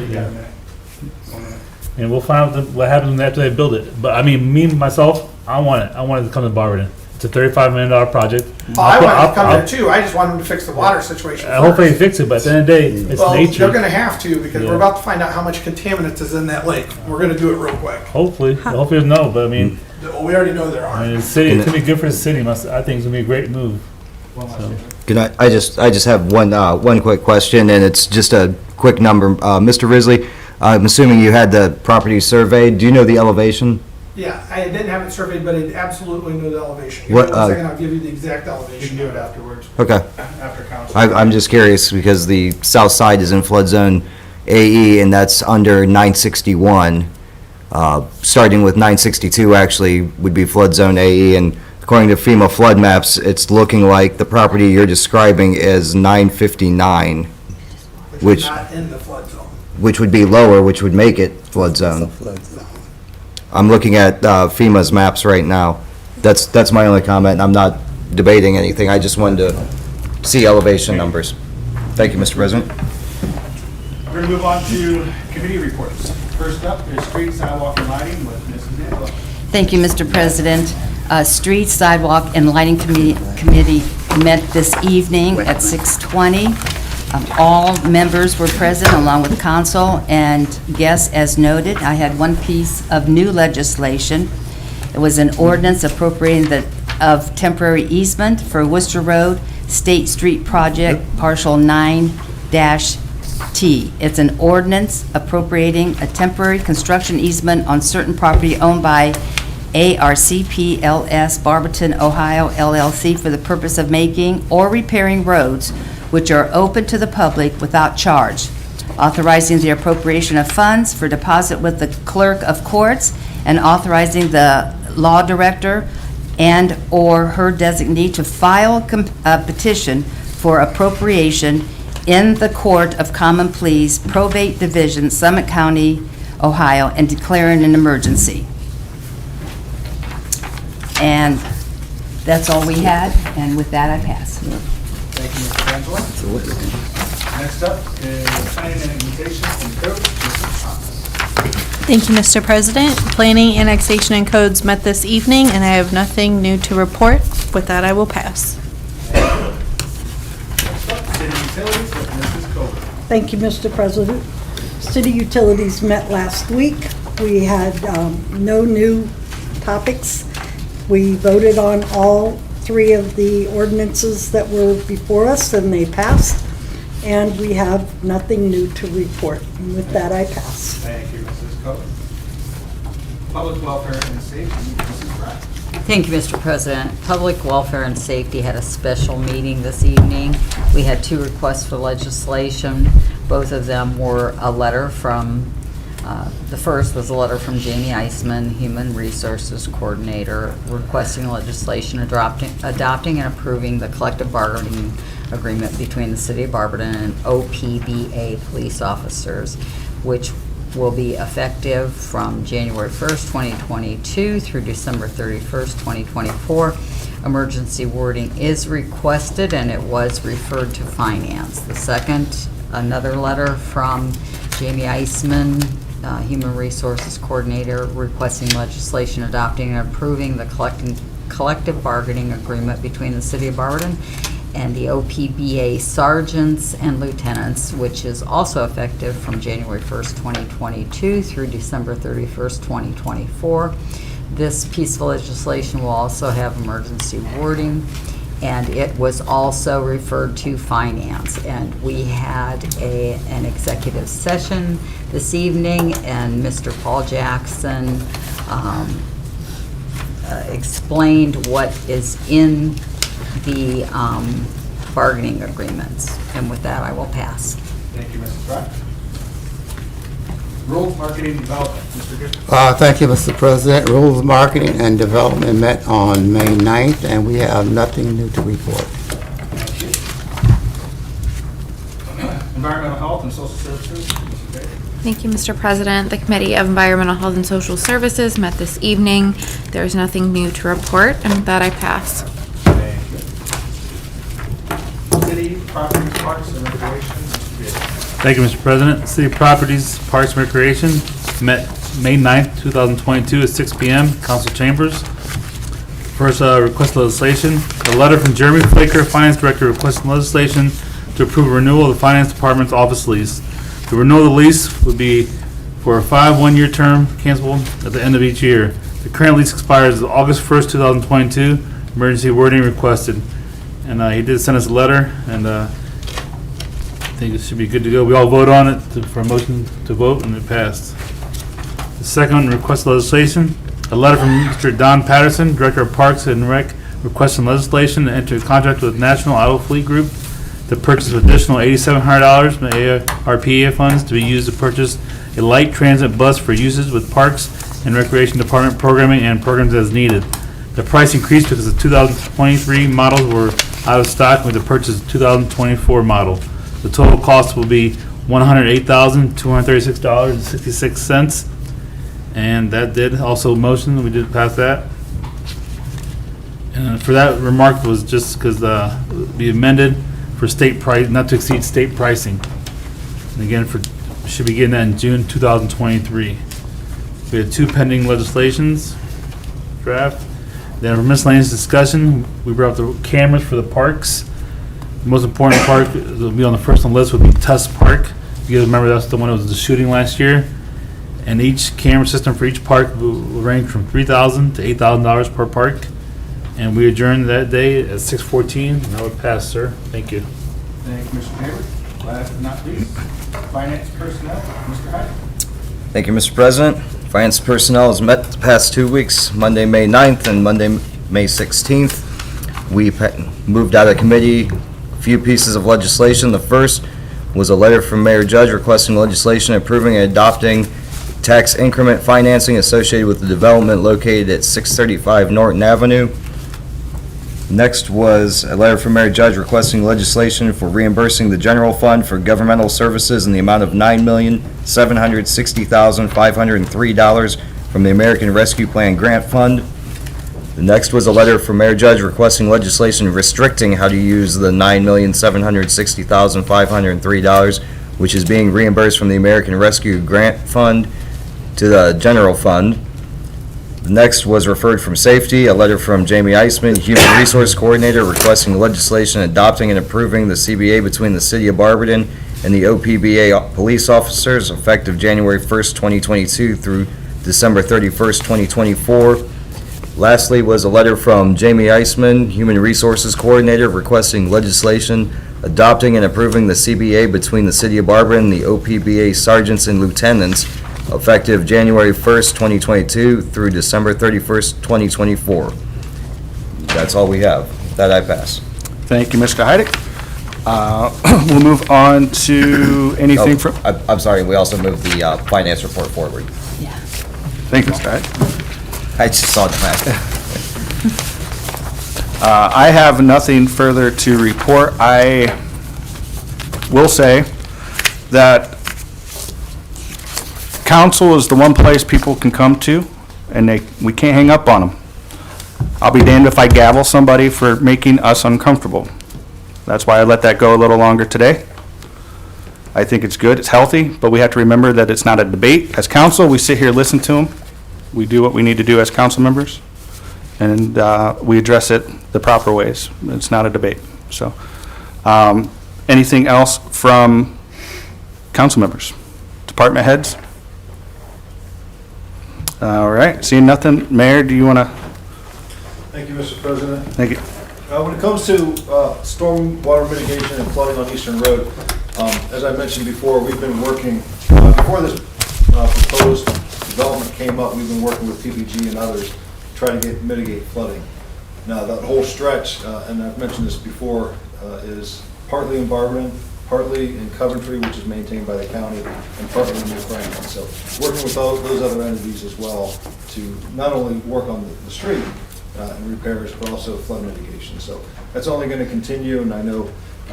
And we'll find out what happens after they build it. But I mean, me myself, I want it. I want it to come to Barberton. It's a $35 million project. Oh, I want it to come there too, I just want them to fix the water situation I hope they first. fix it, but at the end of the day, it's Well, nature. they're gonna have to, because Yeah. we're about to find out how much contaminants is in that lake. We're gonna do it real quick. Hopefully there's no. But I mean, Well, we already know there I are. mean, the city. It's gonna be good for the city. I think it's gonna be a great move. So. Good night. I just have one quick question, and it's just a quick number. Mr. Risley, I'm assuming you had the property surveyed. Do you know the elevation? Yeah, I didn't have it surveyed, but I absolutely know the elevation. Give What, me one second, I'll give you the exact You elevation. can do it afterwards, Okay. after council. I'm just curious because the south side is in flood zone AE, and that's under 961. Starting with 962 actually would be flood zone AE, and according to FEMA flood maps, it's looking like the property you're describing is 959, Which is which- not in the flood zone. which would be lower, which would make it flood zone. I'm looking at FEMA's maps right now. That's my only comment. I'm not debating anything. I just wanted to see elevation numbers. Thank you, Mr. President. We're going to move on to committee reports. First up is street, sidewalk, and lighting with Mrs. Angela. Thank you, Mr. President. Street, Sidewalk, and Lighting Committee met this evening at 6:20. All members were present, along with council and guests as noted. I had one piece of new legislation. It was an ordinance appropriating of temporary easement for Worcester Road State Street Project, partial 9-T. It's an ordinance appropriating a temporary construction easement on certain property owned by ARCPLS Barberton, Ohio LLC for the purpose of making or repairing roads which are open to the public without charge, authorizing the appropriation of funds for deposit with the clerk of courts, and authorizing the law director and/or her designee to file a petition for appropriation in the Court of Common Pleas, Probate Division, Summit County, Ohio, and declaring an emergency. And that's all we had, and with that, I pass. Thank you, Mr. Angela. Next up is planning and annexation and code, Mrs. Thomas. Thank you, Mr. President. Planning, Annexation, and Codes met this evening, and I have nothing new to report. With that, I will pass. Next up, city utilities with Mrs. Colby. Thank you, Mr. President. City Utilities met last week. We had no new topics. We voted on all three of the ordinances that were before us, and they passed. And we have nothing new to report. And with that, I pass. Thank you, Mrs. Colby. Public welfare and safety, Mrs. Pratt. Thank you, Mr. President. Public Welfare and Safety had a special meeting this evening. We had two requests for legislation. Both of them were a letter from, the first was a letter from Jamie Eisman, Human Resources Coordinator, requesting legislation adopting and approving the collective bargaining agreement between the City of Barberton and OPBA police officers, which will be effective from January 1st, 2022 through December 31st, 2024. Emergency wording is requested, and it was referred to Finance. The second, another letter from Jamie Eisman, Human Resources Coordinator, requesting legislation adopting and approving the collective bargaining agreement between the City of Barberton and the OPBA sergeants and lieutenants, which is also effective from January 1st, 2022 through December 31st, 2024. This piece of legislation will also have emergency wording, and it was also referred to finance. And we had an executive session this evening, and Mr. Paul Jackson explained what is in the bargaining agreements. And with that, I will pass. Thank you, Mrs. Pratt. Rules, marketing, development, Mr. Good. Thank you, Mr. President. Rules of Marketing and Development met on May 9th, and we have nothing new to report. Environmental health and social services, Mrs. Baker. Thank you, Mr. President. The Committee of Environmental Health and Social Services met this evening. There is nothing new to report, and with that, I pass. Thank you. City properties, parks, and recreation, Mr. Baker. Thank you, Mr. President. City Properties, Parks and Recreation met May 9th, 2022 at 6 p.m. Council Chambers. First, request legislation. A letter from Jeremy Flaker, Finance Director, requesting legislation to approve a renewal of the Finance Department's office lease. The renewal of the lease would be for a 1-year term, cancelable at the end of each year. The current lease expires August 1st, 2022. Emergency wording requested. And he did send us a letter, and I think it should be good to go. We all vote on it for a motion to vote, and it passed. The second request legislation, a letter from Mr. Don Patterson, Director of Parks and Rec, requesting legislation to enter a contract with National Auto Fleet Group to purchase additional $8,700 from the ARPA funds to be used to purchase a light transit bus for uses with Parks and Recreation Department programming and programs as needed. The price increased because the 2023 models were out of stock with the purchase of 2024 model. The total cost will be $108,236.66. And that did also motion, we did pass that. And for that remark was just because be amended for state price, not to exceed state pricing. And again, should be getting that in June 2023. We had 2 pending legislations, draft. Then for miscellaneous discussion, we brought up the cameras for the parks. The most important park that will be on the first on the list would be Tusk Park. You guys remember that's the one that was the shooting last year. And each camera system for each park will range from $3,000 to $8,000 per park. And we adjourned that day at 6:14, and that would pass, sir. Thank you. Thank you, Mr. Taylor. Last but not least, finance personnel, Mr. Hyde. Thank you, Mr. President. Finance personnel has met the past 2 weeks, Monday, May 9th and Monday, May 16th. We moved out of committee a few pieces of legislation. The first was a letter from Mayor Judge requesting legislation approving and adopting tax increment financing associated with the development located at 635 Norton Avenue. Next was a letter from Mayor Judge requesting legislation for reimbursing the general fund for governmental services in the amount of $9,760,503 from the American Rescue Plan Grant Fund. The next was a letter from Mayor Judge requesting legislation restricting how to use the $9,760,503, which is being reimbursed from the American Rescue Grant Fund to the general fund. The next was referred from Safety, a letter from Jamie Eisman, Human Resource Coordinator, requesting legislation adopting and approving the CBA between the City of Barberton and the OPBA police officers effective January 1st, 2022 through December 31st, 2024. Lastly was a letter from Jamie Eisman, Human Resources Coordinator, requesting legislation adopting and approving the CBA between the City of Barberton and the OPBA sergeants and lieutenants effective January 1st, 2022 through December 31st, 2024. That's all we have. That I pass. Thank you, Mr. Heidick. We'll move on to anything from... I'm sorry, we also moved the finance report forward. Yeah. Thank you, Mr. Heidick. I just saw the fact. I have nothing further to report. I will say that council is the one place people can come to, and we can't hang up on them. I'll be damned if I gavel somebody for making us uncomfortable. That's why I let that go a little longer today. I think it's good, it's healthy, but we have to remember that it's not a debate. As council, we sit here, listen to them. We do what we need to do as council members, and we address it the proper ways. It's not a debate. So, anything else from council members? Department heads? All right, seeing nothing, Mayor, do you want to? Thank you, Mr. President. Thank you. When it comes to storm water mitigation and flooding on Eastern Road, as I mentioned before, we've been working, before this proposed development came up, we've been working with PPG and others to try to mitigate flooding. Now, that whole stretch, and I've mentioned this before, is partly in Barberton, partly in Coventry, which is maintained by the county, and partly in New Franklin. So working with those other entities as well to not only work on the street and repairs, but also flood mitigation. So that's only going to continue, and I know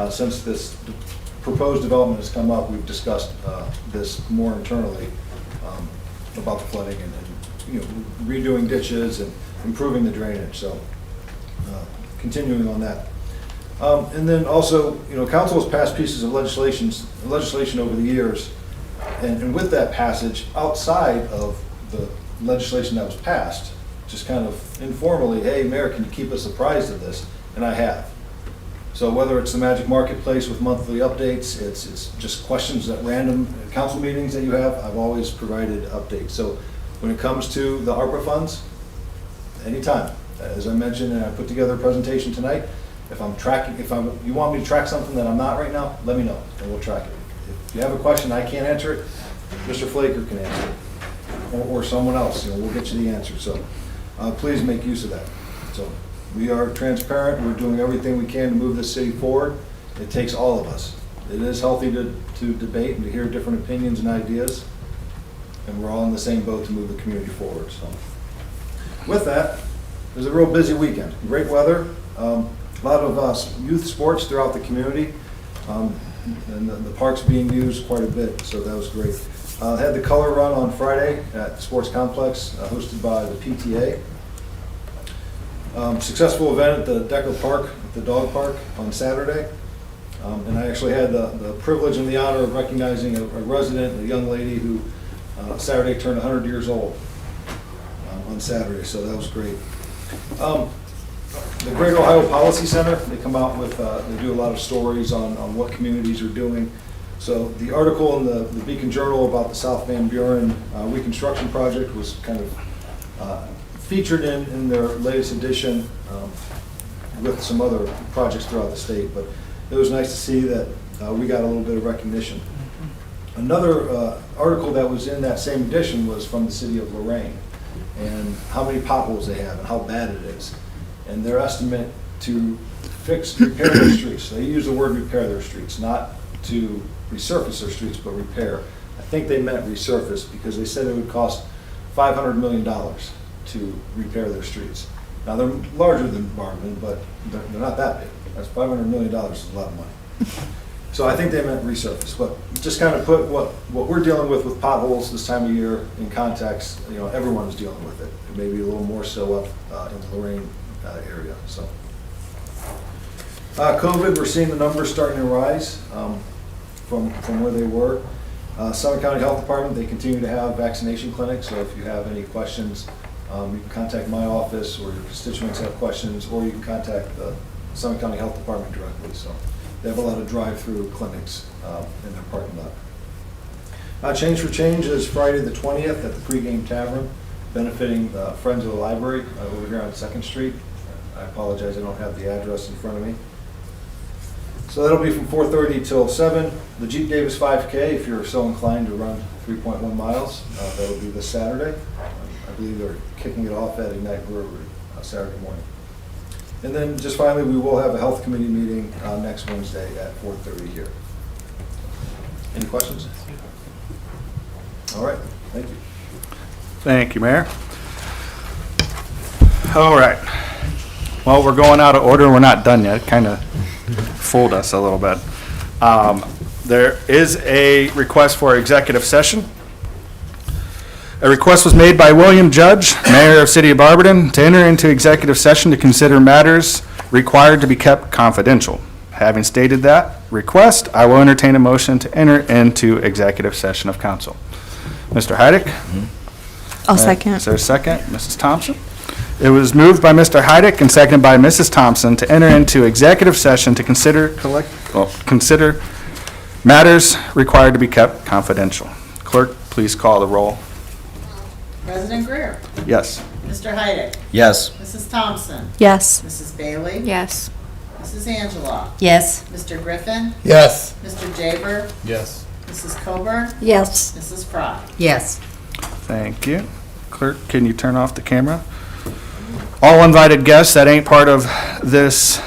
since this proposed development has come up, we've discussed this more internally about the flooding and redoing ditches and improving the drainage. So continuing on that. And then also, council has passed pieces of legislation over the years, and with that passage, outside of the legislation that was passed, just kind of informally, hey, Mayor, can you keep us apprised of this? And I have. So whether it's the Magic Marketplace with monthly updates, it's just questions at random council meetings that you have, I've always provided updates. So when it comes to the ARPA funds, anytime. As I mentioned, and I put together a presentation tonight, if I'm tracking, you want me to track something that I'm not right now, let me know, and we'll track it. If you have a question, I can't answer it, Mr. Flaker can answer it, or someone else, we'll get you the answer. So please make use of that. So we are transparent, we're doing everything we can to move this city forward. It takes all of us. It is healthy to debate and to hear different opinions and ideas, and we're all in the same boat to move the community forward. So with that, it was a real busy weekend. Great weather. A lot of youth sports throughout the community, and the park's being used quite a bit, so that was great. Had the color run on Friday at the sports complex, hosted by the PTA. Successful event at the Decker Park, at the dog park on Saturday. And I actually had the privilege and the honor of recognizing a resident, a young lady who Saturday turned 100 years old on Saturday, so that was great. The Greater Ohio Policy Center, they come out with, they do a lot of stories on what communities are doing. So the article in the Beacon Journal about the South Van Buren reconstruction project was kind of featured in their latest edition with some other projects throughout the state. But it was nice to see that we got a little bit of recognition. Another article that was in that same edition was from the city of Lorraine and how many potholes they have and how bad it is. And their estimate to repair their streets. They use the word repair their streets, not to resurface their streets, but repair. I think they meant resurface because they said it would cost $500 million to repair their streets. Now, they're larger than Barberton, but they're not that big. That's $500 million is a lot of money. So I think they meant resurface, but just kind of put what we're dealing with potholes this time of year in context. Everyone is dealing with it. Maybe a little more so up in the Lorraine area. So COVID, we're seeing the numbers starting to rise from where they were. Summit County Health Department, they continue to have vaccination clinics, so if you have any questions, you can contact my office, or your constituents have questions, or you can contact the Summit County Health Department directly. So they have a lot of drive-through clinics in their parking lot. Change for Change is Friday the 20th at the Pregame Tavern, benefiting Friends of the Library over here on 2nd Street. I apologize, I don't have the address in front of me. So that'll be from 4:30 till 7. The Jeep Davis 5K, if you're so inclined to run 3.1 miles, that'll be this Saturday. I believe they're kicking it off at Ignite Brewery Saturday morning. And then just finally, we will have a health committee meeting next Wednesday at 4:30 here. Any questions? All right, thank you. Thank you, Mayor. All right. Well, we're going out of order. We're not done yet. Kind of fooled us a little bit. There is a request for executive session. A request was made by William Judge, Mayor of City of Barberton, to enter into executive session to consider matters required to be kept confidential. Having stated that request, I will entertain a motion to enter into executive session of council. Mr. Heidick? I'll second. Is there a second? Mrs. Thompson? It was moved by Mr. Heidick and seconded by Mrs. Thompson to enter into executive session to consider matters required to be kept confidential. Clerk, please call the roll. President Greer. Yes. Mr. Heidick. Yes. Mrs. Thompson. Yes. Mrs. Bailey. Yes. Mrs. Angela. Yes. Mr. Griffin. Yes. Mr. Jaber. Yes. Mrs. Coburn. Yes. Mrs. Fry. Yes. Thank you. Clerk, can you turn off the camera? All invited guests that ain't part of this